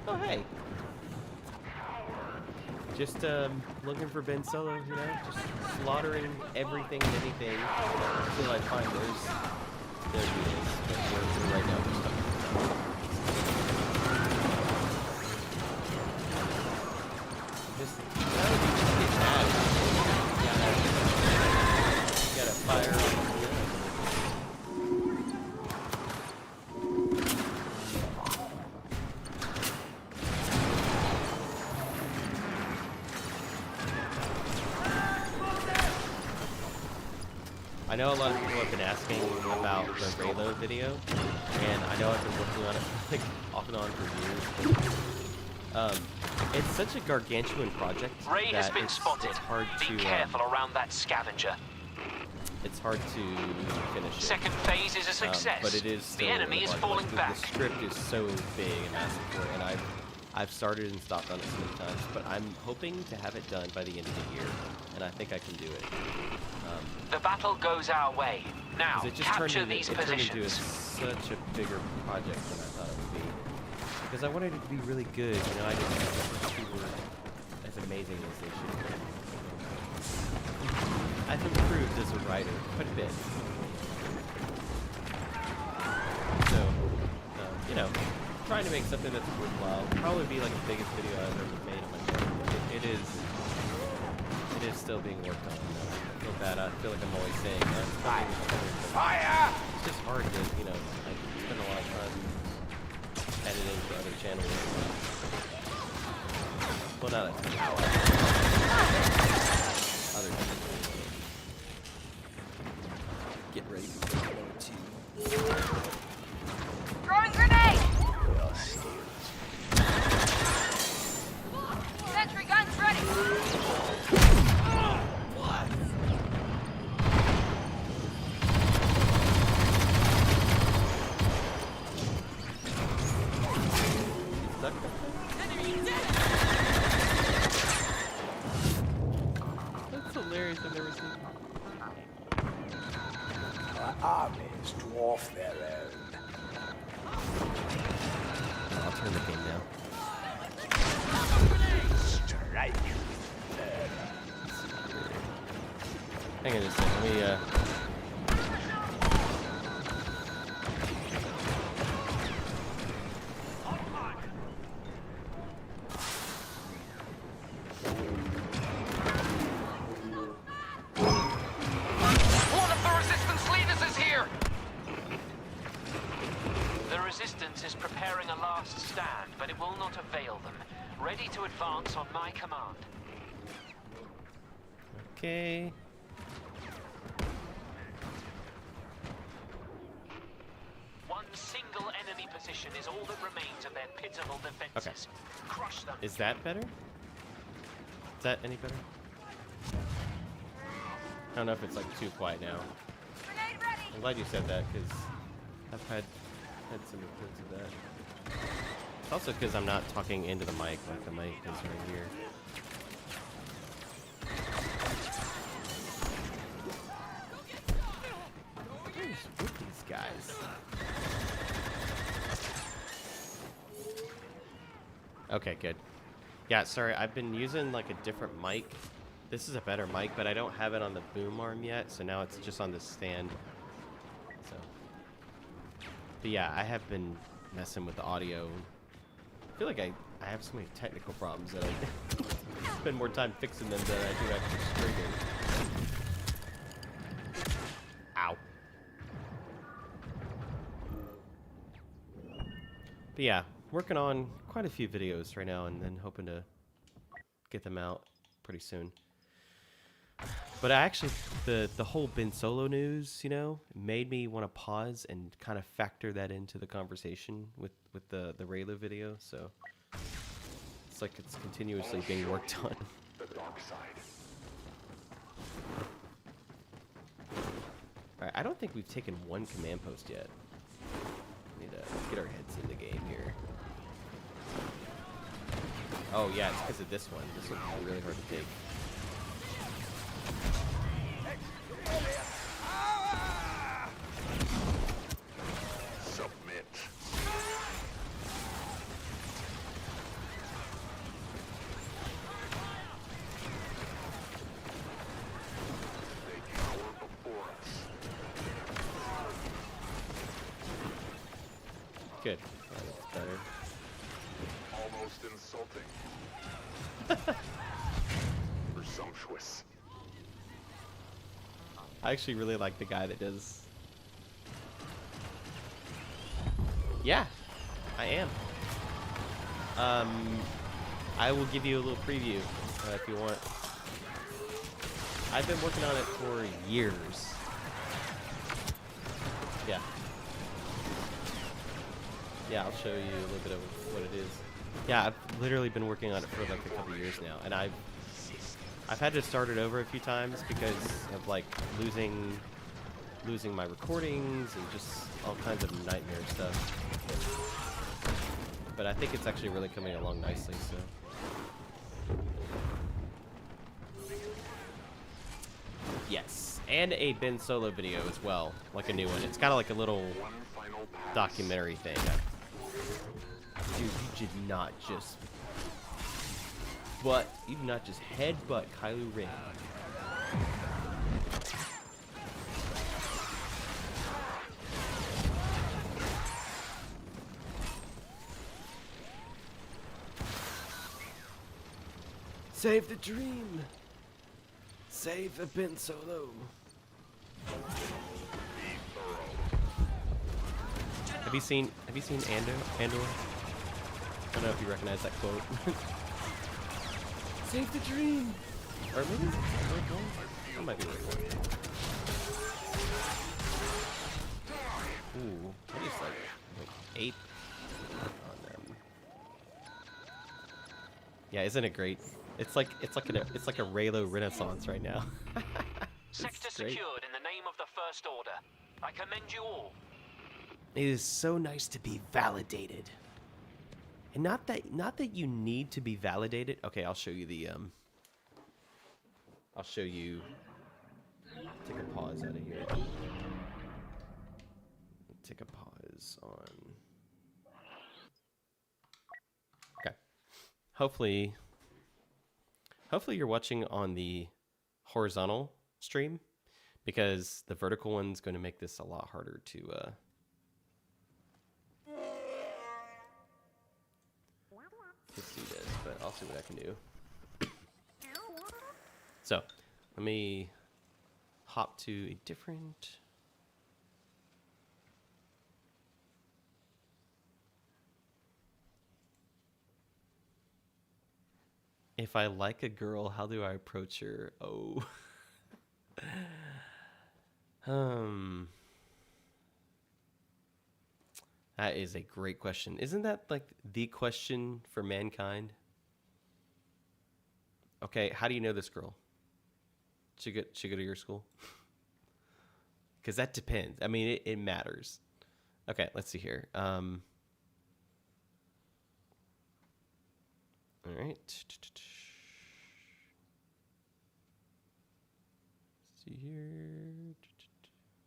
Oh, hey. Just looking for Ben Solo, you know, just slaughtering everything and anything until I find those. There he is. But we're right now we're stuck. Just get mad. You gotta fire on the gun. I know a lot of people have been asking about the Raylo video, and I know I've been working on it like off and on for years. It's such a gargantuan project. Ray has that been spotted. It's hard Be to careful around that scavenger. it's hard to finish it. Second phase is a success. But it is The still enemy is like, falling the, back. The script is so big and massive for it, and I've started and stopped on it so many times, but I'm hoping to have it done by the end of the year, and I think I can do it. The battle goes our way. Now, 'Cause it just capture these turned into positions. such a bigger project than I thought it would be. Because I wanted it to be really good, you know, I didn't think the two were as amazing as they should be. I've improved as a writer quite a bit. So, you know, trying to make something that's worthwhile. Probably be like the biggest video I've ever made on my channel. It is still being worked on. I feel bad. I feel like I'm always saying that. Fire! It's just hard to, you know, I spend a lot of time editing for other channels. Well, not other channels. Get ready for number 2. Throwing grenade! Sentry guns ready! Stuck? That's hilarious. I've never seen Our armies dwarf their own. I'll turn the game down. Strike. Hang on just a second. Let me, One of the Resistance leaders is here! The Resistance is preparing a last stand, but it will not avail them. Ready to advance on my command. okay. One single enemy position is all that remains of their pitiful defenses. Crush them. Is that better? Is that any better? I don't know if it's like too quiet now. Grenade ready! I'm glad you said that because I've had some reports of that. It's also because I'm not talking into the mic like the mic is right here. What is with these guys? Okay, good. Yeah, sorry, I've been using like a different mic. This is a better mic, but I don't have it on the boom arm yet, so now it's just on the stand. So, but yeah, I have been messing with the audio. I feel like I have so many technical problems that I spend more time fixing them than I do actually streaming. Ow. But yeah, working on quite a few videos right now and then hoping to get them out pretty soon. But I actually, the whole Ben Solo news, you know, made me want to pause and kind of factor that into the conversation with the Raylo video. So it's like it's continuously being worked on. The dark side. All right, I don't think we've taken one command post yet. We need to get our heads in the game here. Oh yeah, it's because of this one. This one's really hard to take. Submit. They cower before us. Good. Oh, that's better. Almost insulting. Presumptuous. I actually really like the guy that does. Yeah, I am. I will give you a little preview if you want. I've been working on it for years. Yeah. Yeah, I'll show you a little bit of what it is. Yeah, I've literally been working on it for like a couple years now, and I've had to start it over a few times because of like losing my recordings and just all kinds of nightmare stuff. But I think it's actually really coming along nicely, so. Yes, and a Ben Solo video as well, like a new one. It's kind of like a little documentary thing. Dude, you did not just headbutt Kylo Ren. Save the dream. Save a Ben Solo. Have you seen Andor? I don't know if you recognize that quote. Save the dream. Or maybe that might be right. Ooh, I just like 8 on them. Yeah, isn't it great? It's like a Raylo Renaissance right now. Sector secured in the name of the First Order. I commend you all. It is so nice to be validated. And not that you need to be validated. Okay, I'll show you the I'll show you. Take a pause out of here. Take a pause on. Okay. Hopefully you're watching on the horizontal stream, because the vertical one's going to make this a lot harder to see this, but I'll see what I can do. So, let me hop to a different. If I like a girl, how do I approach her? Oh. That is a great question. Isn't that like the question for mankind? Okay, how do you know this girl? She go to your school? Because that depends. I mean, it matters. Okay, let's see here. All right. See here.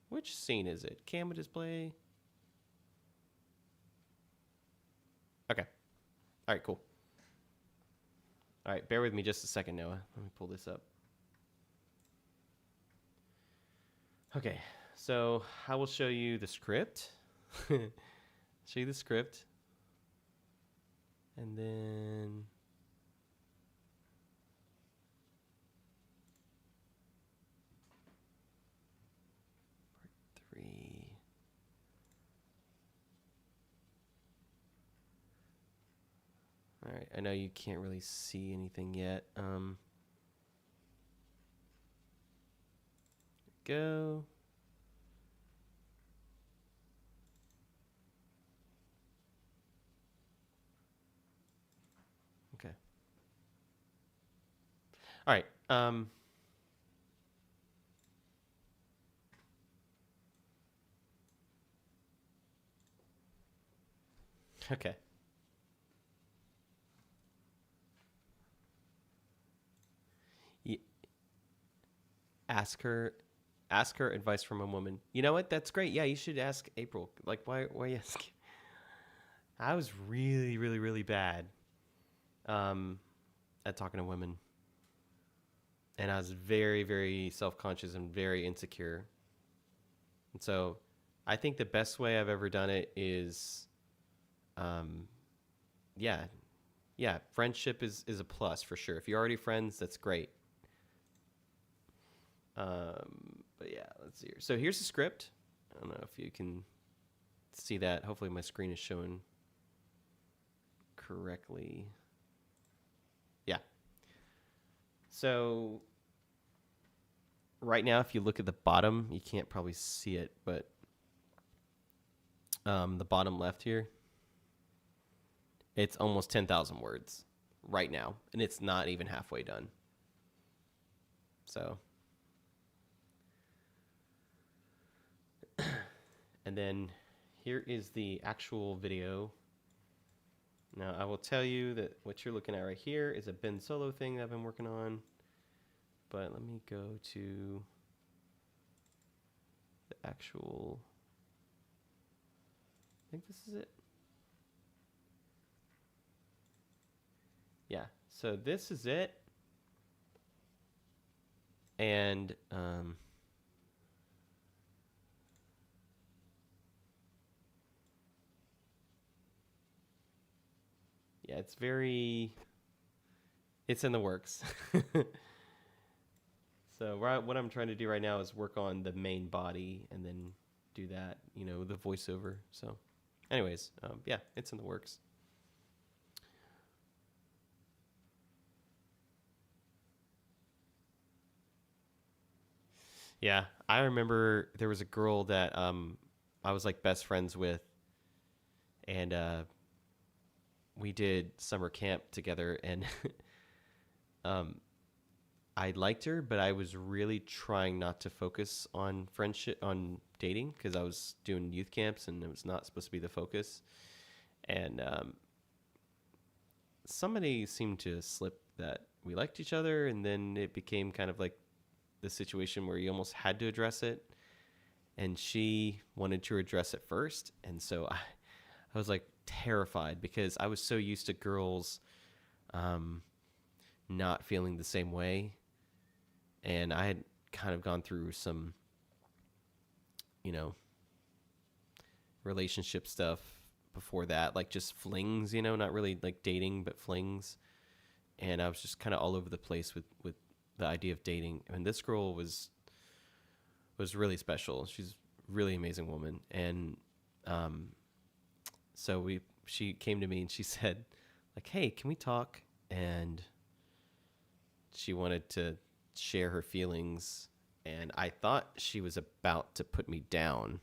Which scene is it? Camera display. Okay. All right, cool. All right, bear with me just a second, Noah. Let me pull this up. Okay, So I will show you the script. Show you the script. And then part 3. All right, I know you can't really see anything yet. Go. Okay. All right. Okay. Y- ask her advice from a woman. You know what? That's great. Yeah, you should ask April. Like, why you ask? I was really, really, really bad at talking to women. And I was very, very self-conscious and very insecure. And so I think the best way I've ever done it is, yeah, friendship is a plus for sure. If you're already friends, that's great. But yeah, let's see here. So here's the script. I don't know if you can see that. Hopefully my screen is showing correctly. Yeah. So right now, if you look at the bottom, you can't probably see it, but the bottom left here, it's almost 10,000 words right now, and it's not even halfway done. So, and then here is the actual video. Now, I will tell you that what you're looking at right here is a Ben Solo thing that I've been working on. But let me go to the actual, I think this is it. Yeah, so this is it. And yeah, it's in the works. So what I'm trying to do right now is work on the main body and then do that, the voiceover. So anyways, yeah, it's in the works. Yeah, I remember there was a girl that I was like best friends with, and we did summer camp together, and I liked her, but I was really trying not to focus on friendship, on dating, because I was doing youth camps and it was not supposed to be the focus. And somebody seemed to slip that we liked each other, and then it became kind of like the situation where you almost had to address it. And she wanted to address it first, and so I was like terrified because I was so used to girls not feeling the same way. And I had kind of gone through some, relationship stuff before that, like just flings, not really like dating, but flings. And I was just kind of all over the place with the idea of dating. And this girl was really special. She's a really amazing woman. And so she came to me and she said, like, hey, can we talk? And she wanted to share her feelings, and I thought she was about to put me down,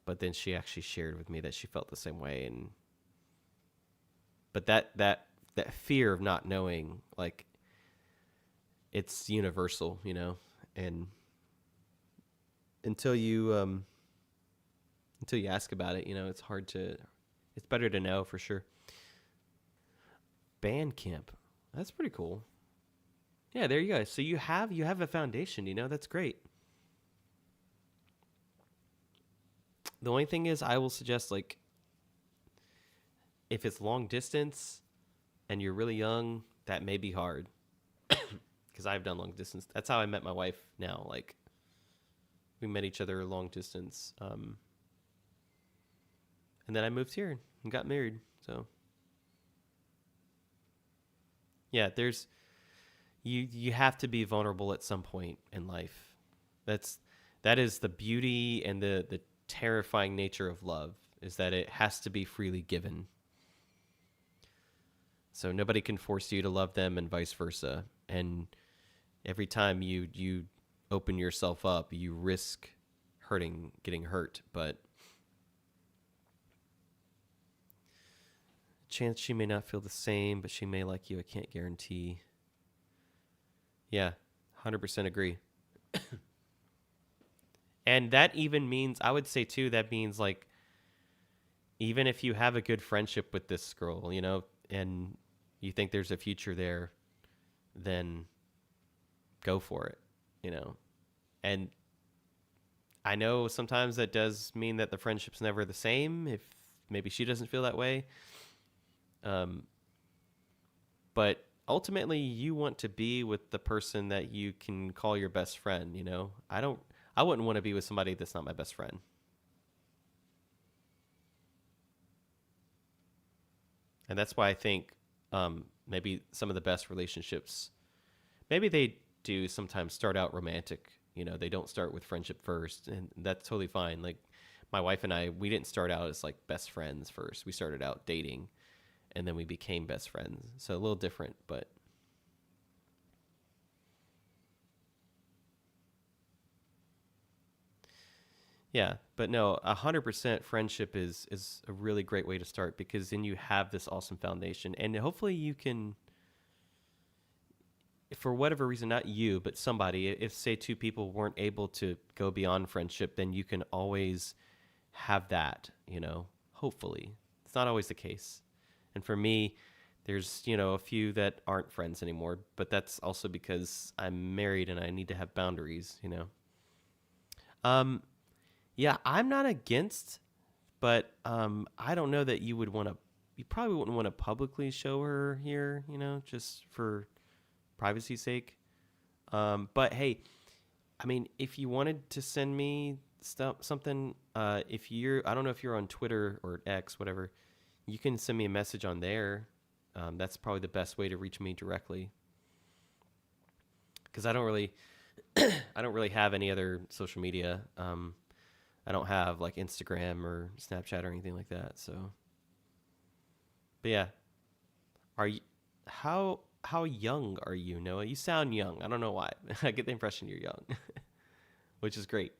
but then she actually shared with me that she felt the same way. And but that fear of not knowing, like, it's universal, and until you ask about it, it's better to know for sure. Band camp, that's pretty cool. Yeah, there you go. So you have a foundation, that's great. The only thing is, I will suggest, like, if it's long distance and you're really young, that may be hard. Because I've done long distance. That's how I met my wife now, like We met each other long distance. And then I moved here and got married. So yeah, there's you have to be vulnerable at some point in life. That is the beauty and the terrifying nature of love, is that it has to be freely given. So nobody can force you to love them and vice versa. And every time you open yourself up, you risk getting hurt. But chance she may not feel the same, but she may like you. I can't guarantee. Yeah, 100% agree. And that even means, I would say too, that means like, even if you have a good friendship with this girl, you know, and you think there's a future there, then go for it, you know. And I know sometimes that does mean that the friendship's never the same, if maybe she doesn't feel that way. But ultimately you want to be with the person that you can call your best friend, you know. I wouldn't want to be with somebody that's not my best friend. And that's why I think maybe some of the best relationships, maybe they do sometimes start out romantic. You know, they don't start with friendship first, and that's totally fine. Like my wife and I, we didn't start out as like best friends first. We started out dating, and then we became best friends. So a little different, but yeah. But no, 100% friendship is a really great way to start, because then you have this awesome foundation, and hopefully you can, for whatever reason, not you, but somebody, if say two people weren't able to go beyond friendship, then you can always have that, you know, hopefully. It's not always the case. And for me, there's, you know, a few that aren't friends anymore, but that's also because I'm married and I need to have boundaries, you know. Yeah, I'm not against, but I don't know that you probably wouldn't want to publicly show her here, you know, just for privacy's sake. But hey, I mean, if you wanted to send me something, I don't know if you're on Twitter or X, whatever, you can send me a message on there. That's probably the best way to reach me directly, because I don't really have any other social media. I don't have like Instagram or Snapchat or anything like that. So, but yeah, how young are you, Noah? You sound young. I don't know why. I get the impression you're young, which is great.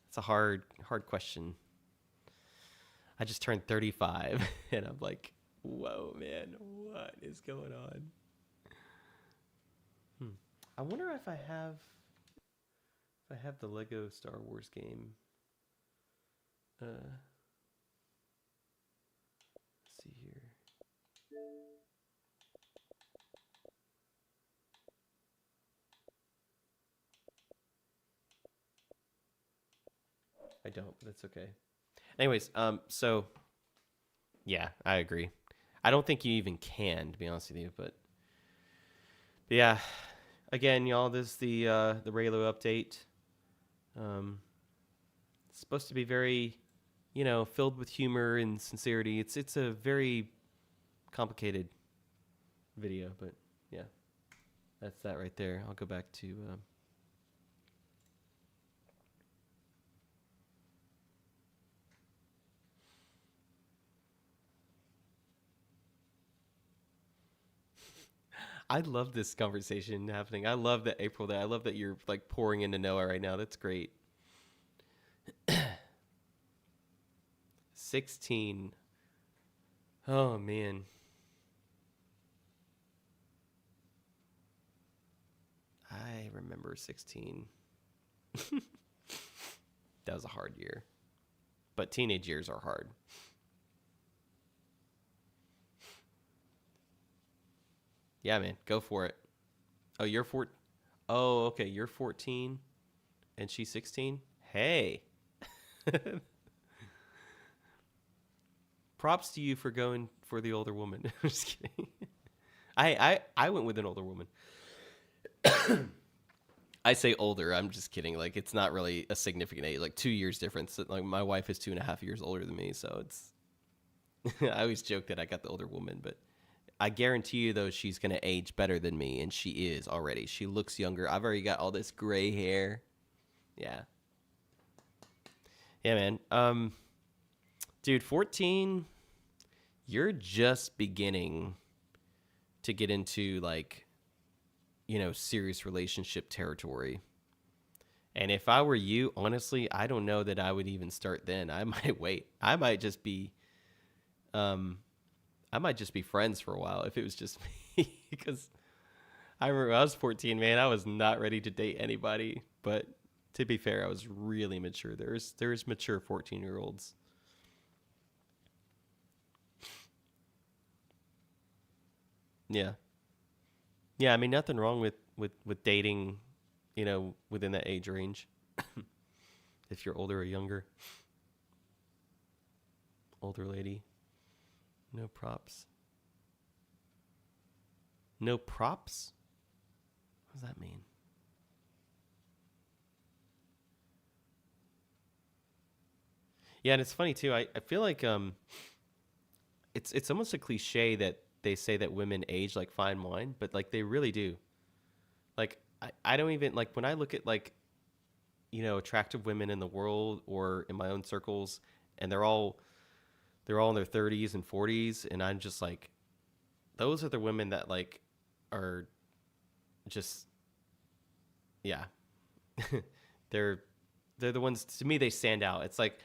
It's a hard question. I just turned 35 and I'm like, whoa, man, what is going on? I wonder if I have the Lego Star Wars game. Let's see here. I don't, but it's okay. Anyways, so yeah, I agree. I don't think you even can, to be honest with you, but yeah. Again, y'all, this is the Raylo update. It's supposed to be very, you know, filled with humor and sincerity. It's a very complicated video, but yeah, that's that right there. I'll go back to. I love this conversation happening. I love that April. I love that you're like pouring into Noah right now. That's great. 16. Oh man. I remember 16. That was a hard year. But teenage years are hard. Yeah, man, go for it. Oh, you're 4. Oh, okay, you're 14 and she's 16. Hey. Props to you for going for the older woman. I'm just kidding. I went with an older woman. I say older. I'm just kidding. Like, it's not really a significant age. Like 2 years difference. Like, my wife is 2.5 years older than me, so it's. I always joke that I got the older woman, but I guarantee you though she's gonna age better than me, and she is already. She looks younger. I've already got all this gray hair. Yeah. Yeah, man. Dude, 14. You're just beginning to get into like, you know, serious relationship territory. And if I were you, honestly, I don't know that I would even start then. I might wait. I might just be friends for a while if it was just me. Because I remember when I was 14, man, I was not ready to date anybody. But to be fair, I was really mature. There's mature 14-year-olds. Yeah. Yeah, I mean, nothing wrong with dating, you know, within that age range. If you're older or younger. Older lady. No props. No props? What does that mean? Yeah, and it's funny too. I feel like it's almost a cliche that they say that women age like fine wine, but like they really do. Like I don't even like when I look at like, you know, attractive women in the world or in my own circles, and they're all in their 30s and 40s, and I'm just like, those are the women that like are just, yeah. they're the ones, to me, they stand out. It's like,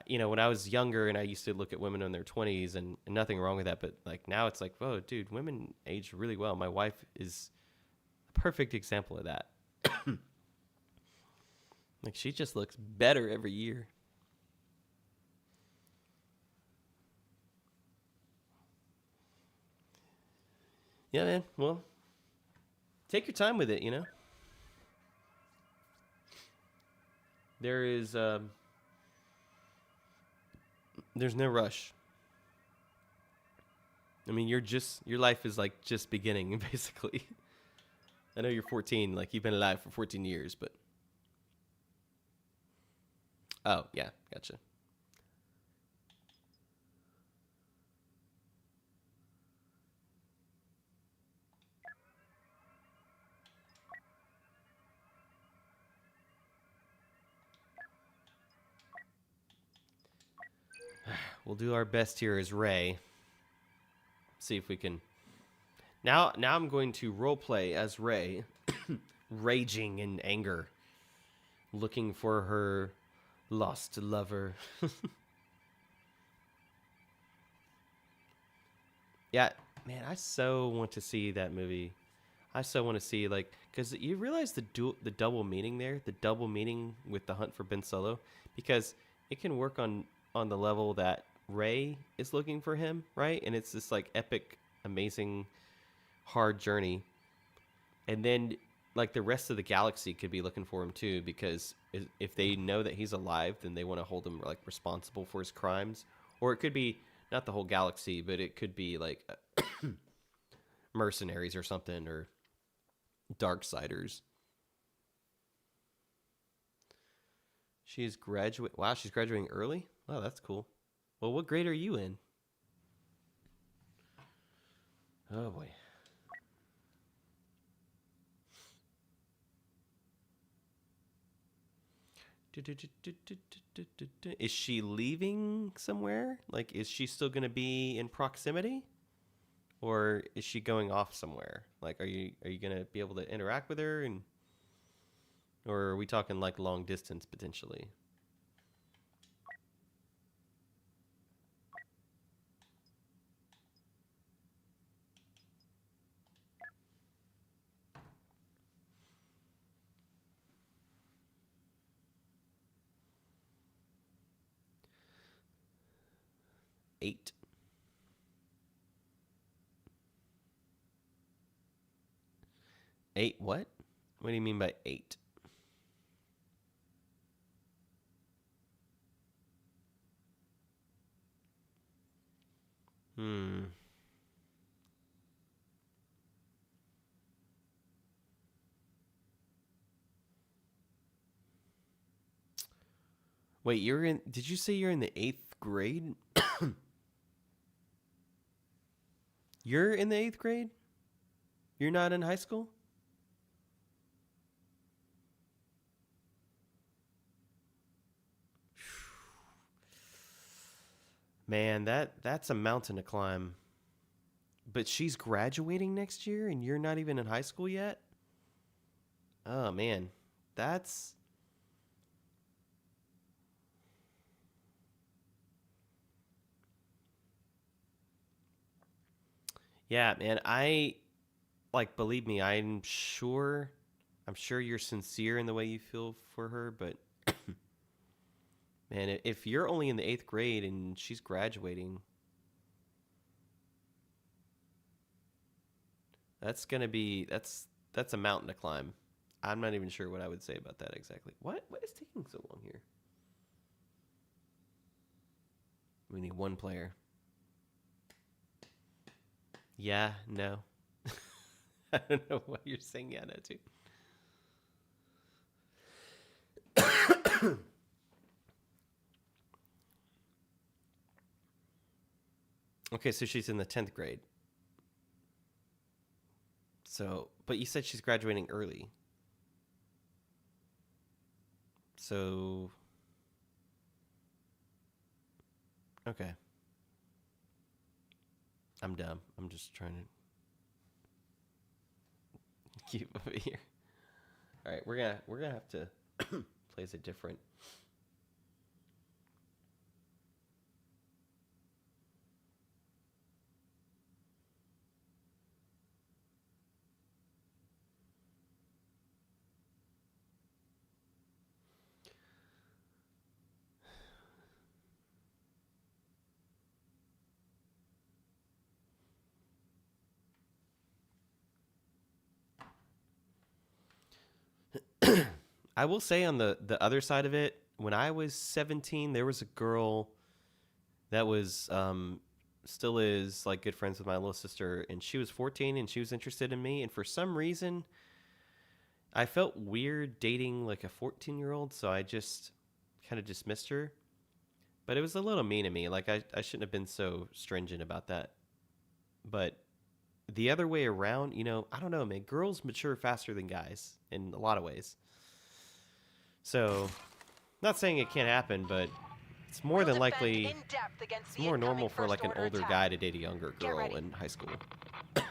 you know, when I was younger and I used to look at women in their 20s, and nothing wrong with that, but like now it's like, whoa, dude, women age really well. My wife is a perfect example of that. Like, she just looks better every year. Yeah, man. Well, take your time with it, you know? There is, there's no rush. I mean, your life is like just beginning, basically. I know you're 14, like you've been alive for 14 years, but. Oh, yeah, gotcha. We'll do our best here as Ray. See if we can. Now I'm going to roleplay as Ray, raging in anger, looking for her lost lover. Yeah, man, I so want to see that movie. I so want to see, like, because you realize the double meaning there, the double meaning with the hunt for Ben Solo, because it can work on the level that Rey is looking for him, right? And it's this like epic, amazing, hard journey, and then like the rest of the galaxy could be looking for him too, because if they know that he's alive, then they want to hold him like responsible for his crimes. Or it could be not the whole galaxy, but it could be like mercenaries or something, or Darksiders. She's graduate. Wow, she's graduating early. Wow, that's cool. Well, what grade are you in? Oh boy. Is she leaving somewhere? Like, is she still going to be in proximity? Or is she going off somewhere? Like, are you going to be able to interact with her? Or are we talking like long distance potentially? Eight. Eight what? What do you mean by 8? Wait, you're in? Did you say you're in the 8th grade? You're in the 8th grade? You're not in high school? Man, that's a mountain to climb. But she's graduating next year and you're not even in high school yet? Oh man, that's yeah, man. Believe me, I'm sure you're sincere in the way you feel for her, but man, if you're only in the 8th grade and she's graduating, that's a mountain to climb. I'm not even sure what I would say about that exactly. What is taking so long here? We need one player. Yeah, no. I don't know what you're saying. Yeah, no, too. Okay, so she's in the 10th grade. So, but you said she's graduating early. So, okay. I'm dumb. I'm just trying to keep over here. All right, we're gonna have to play as a different. I will say on the other side of it, when I was 17, there was a girl that was still is like good friends with my little sister, and she was 14 and she was interested in me, and for some reason I felt weird dating like a 14-year-old, so I just kind of dismissed her. But it was a little mean of me. Like I shouldn't have been so stringent about that. But the other way around, I don't know, man. Girls mature faster than guys in a lot of ways. So, not saying it can't happen, but it's more than likely, it's more normal for like an older guy to date a younger girl in high school. Okay.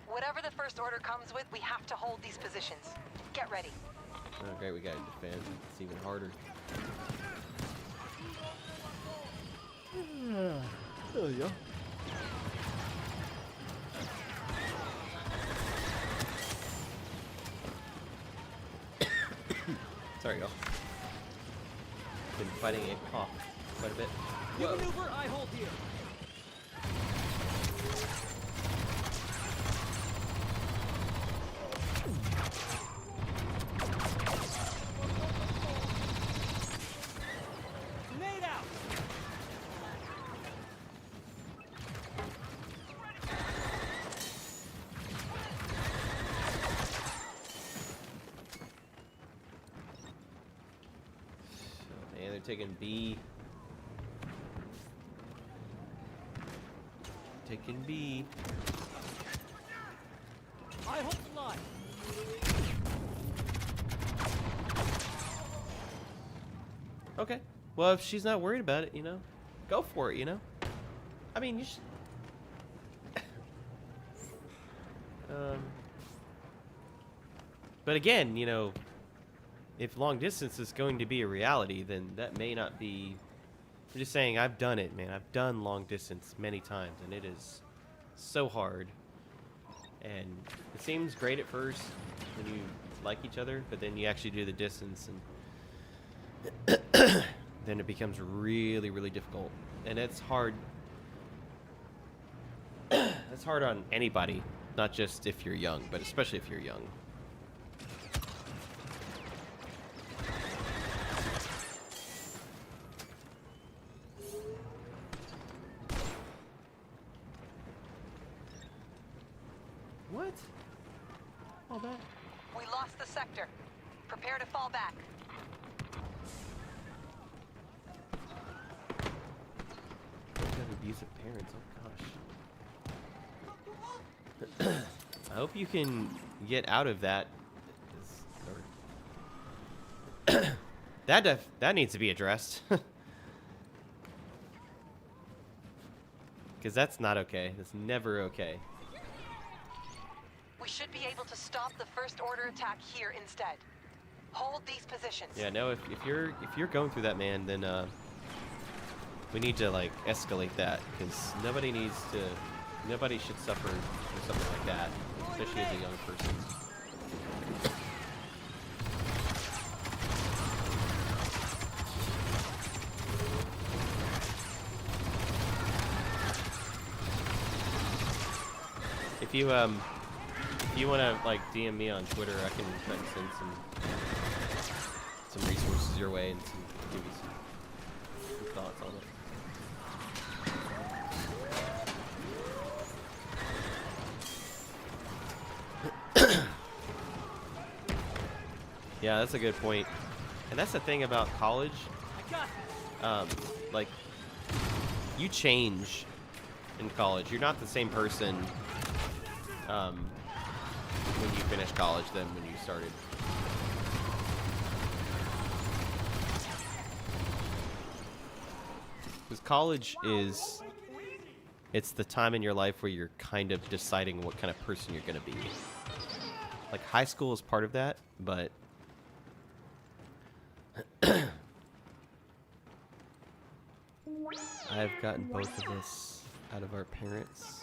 Whatever the first order comes with, we have to hold these positions. Get ready. Okay, we gotta defend. It's even harder. There you go. Sorry, y'all. Been fighting a cough quite a bit. You maneuver, I hold here. Grenade out. Man, they're taking B. Taking B. I hold the line. Okay. Well, if she's not worried about it, go for it, I mean, you should... But again, if long distance is going to be a reality, then that may not be... I'm just saying, I've done it, man. I've done long distance many times, and it is so hard. And it seems great at first when you like each other, but then you actually do the distance, and then it becomes really, really difficult. And it's hard. It's hard on anybody, not just if you're young, but especially if you're young. What? Fall back. We lost the sector. Prepare to fall back. Don't have abusive parents. Oh gosh. I hope you can get out of that. That needs to be addressed. Because that's not okay. That's never okay. We should be able to stop the First Order attack here instead. Hold these positions. Yeah, no. If you're going through that, man, then we need to like escalate that, because nobody should suffer from something like that, especially as a young person. If you want to like DM me on Twitter, I can try to send some resources your way and give you some thoughts on it. Yeah, that's a good point. And that's the thing about college. Like, you change in college. You're not the same person when you finish college than when you started. Because college it's the time in your life where you're kind of deciding what kind of person you're going to be. Like, high school is part of that, but I've gotten both of us out of our parents.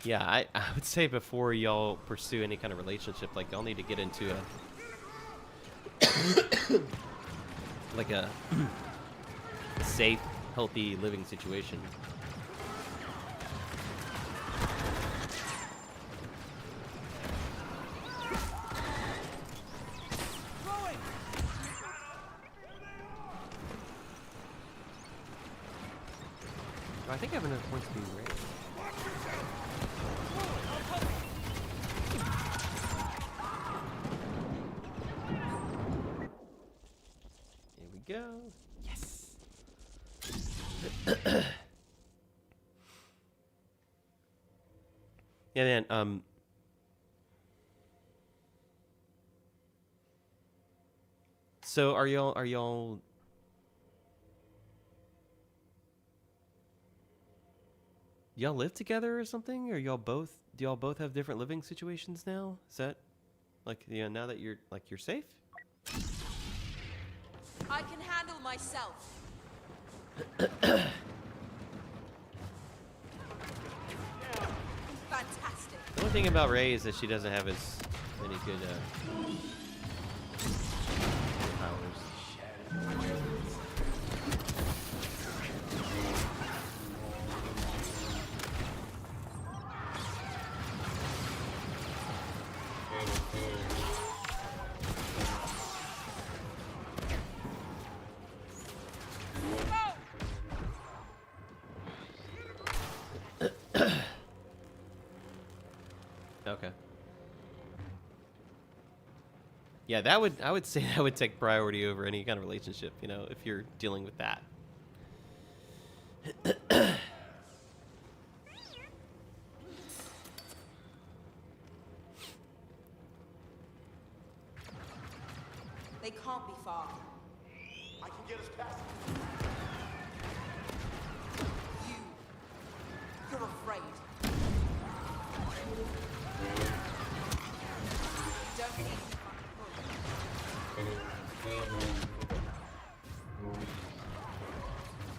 Yeah, I would say before y'all pursue any kind of relationship, like, y'all need to get into like a safe, healthy living situation. I think I have enough points to be raised. Here we go. Yes. Yeah, man. So are y'all? Y'all live together or something? Or do y'all both have different living situations now? Is that like, now that you're safe? I can handle myself. Fantastic. The only thing about Ray is that she doesn't have as many good powers. Okay. Yeah, I would say that would take priority over any kind of relationship, if you're dealing with that. They can't be far. I can get us past You're afraid. Don't need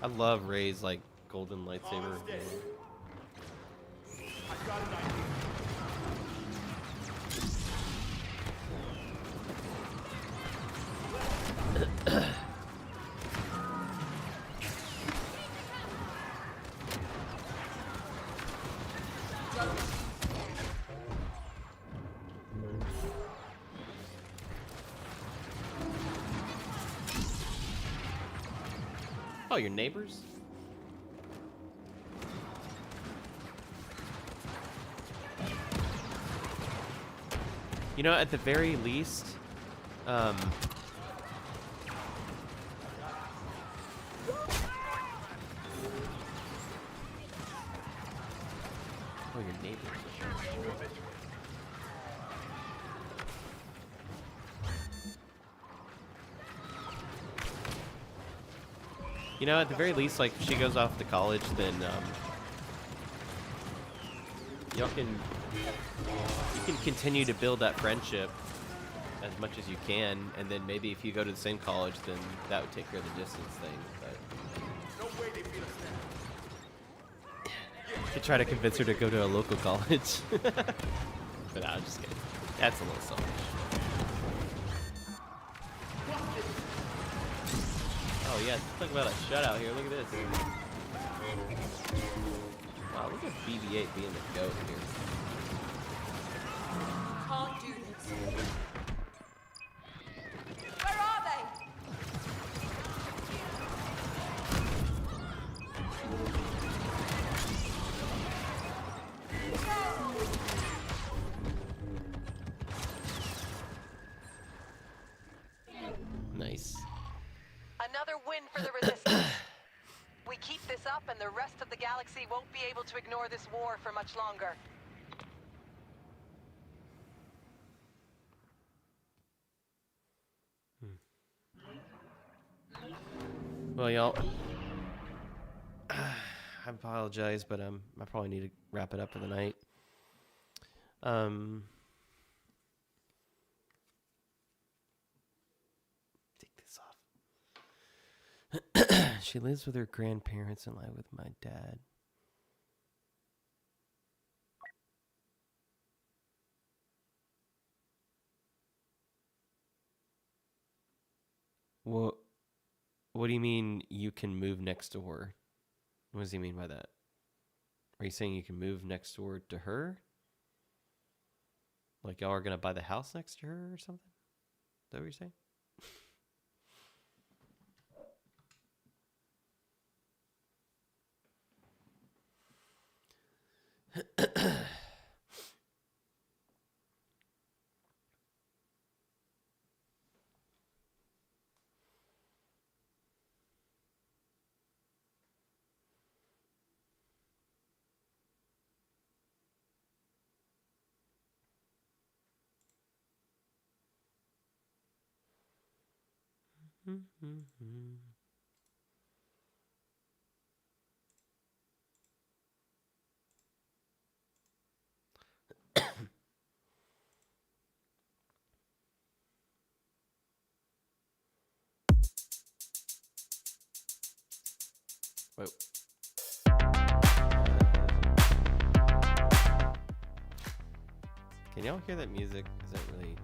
I love Ray's like golden lightsaber. I've got an idea. Oh, your neighbors? You know, at the very least, oh, your neighbors. You know, at the very least, like, if she goes off to college, then, you can continue to build that friendship as much as you can, and then maybe if you go to the same college, then that would take care of the distance thing, but... You could try to convince her to go to a local college. But I'm just kidding. That's a little selfish. Oh yeah, let's talk about a shutout here. Look at this. Wow, look at BB-8 being the goat here. Can't do this. Where are they? Nice. Another win for the Resistance. We keep this up and the rest of the galaxy won't be able to ignore this war for much longer. Well, y'all, I apologize, but I probably need to wrap it up for the night. Take this off. She lives with her grandparents and I with my dad. What do you mean you can move next door? What does he mean by that? Are you saying you can move next door to her? Like y'all are gonna buy the house next to her or something? Is that what you're saying? Whoa. Can y'all hear that music? Is that really...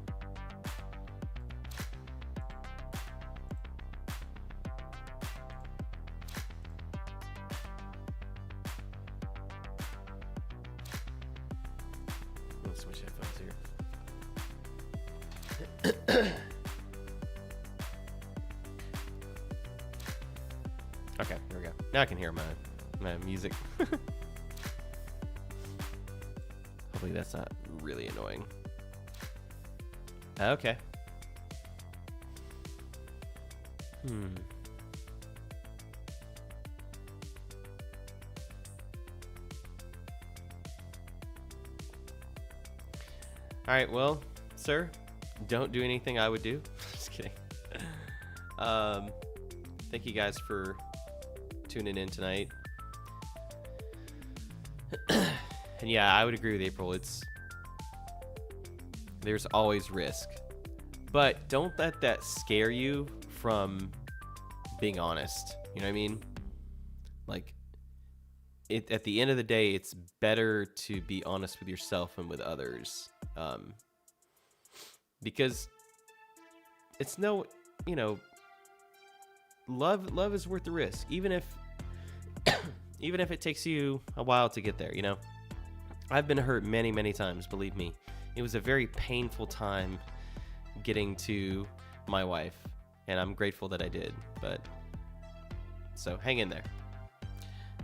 I'll switch headphones here. Okay, here we go. Now I can hear my music. Hopefully that's not really annoying. Okay. All right, well, sir, don't do anything I would do. Just kidding. Thank you guys for tuning in tonight. And yeah, I would agree with April. There's always risk, but don't let that scare you from being honest. You know what I mean? Like, at the end of the day, it's better to be honest with yourself and with others, because it's no, you know, love is worth the risk, even if it takes you a while to get there. You know, I've been hurt many times, believe me. It was a very painful time getting to my wife, and I'm grateful that I did. But so hang in there.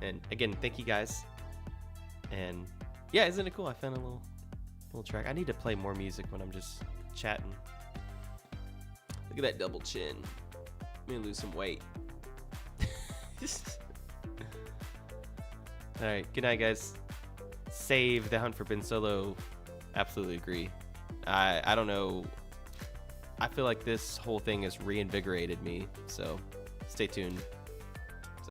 And again, thank you guys. And yeah, isn't it cool? I found a Little track. I need to play more music when I'm just chatting. Look at that double chin. Let me lose some weight. Alright, good night, guys. Save the hunt for Ben Solo. Absolutely agree. I don't know. I feel like this whole thing has reinvigorated me, so stay tuned.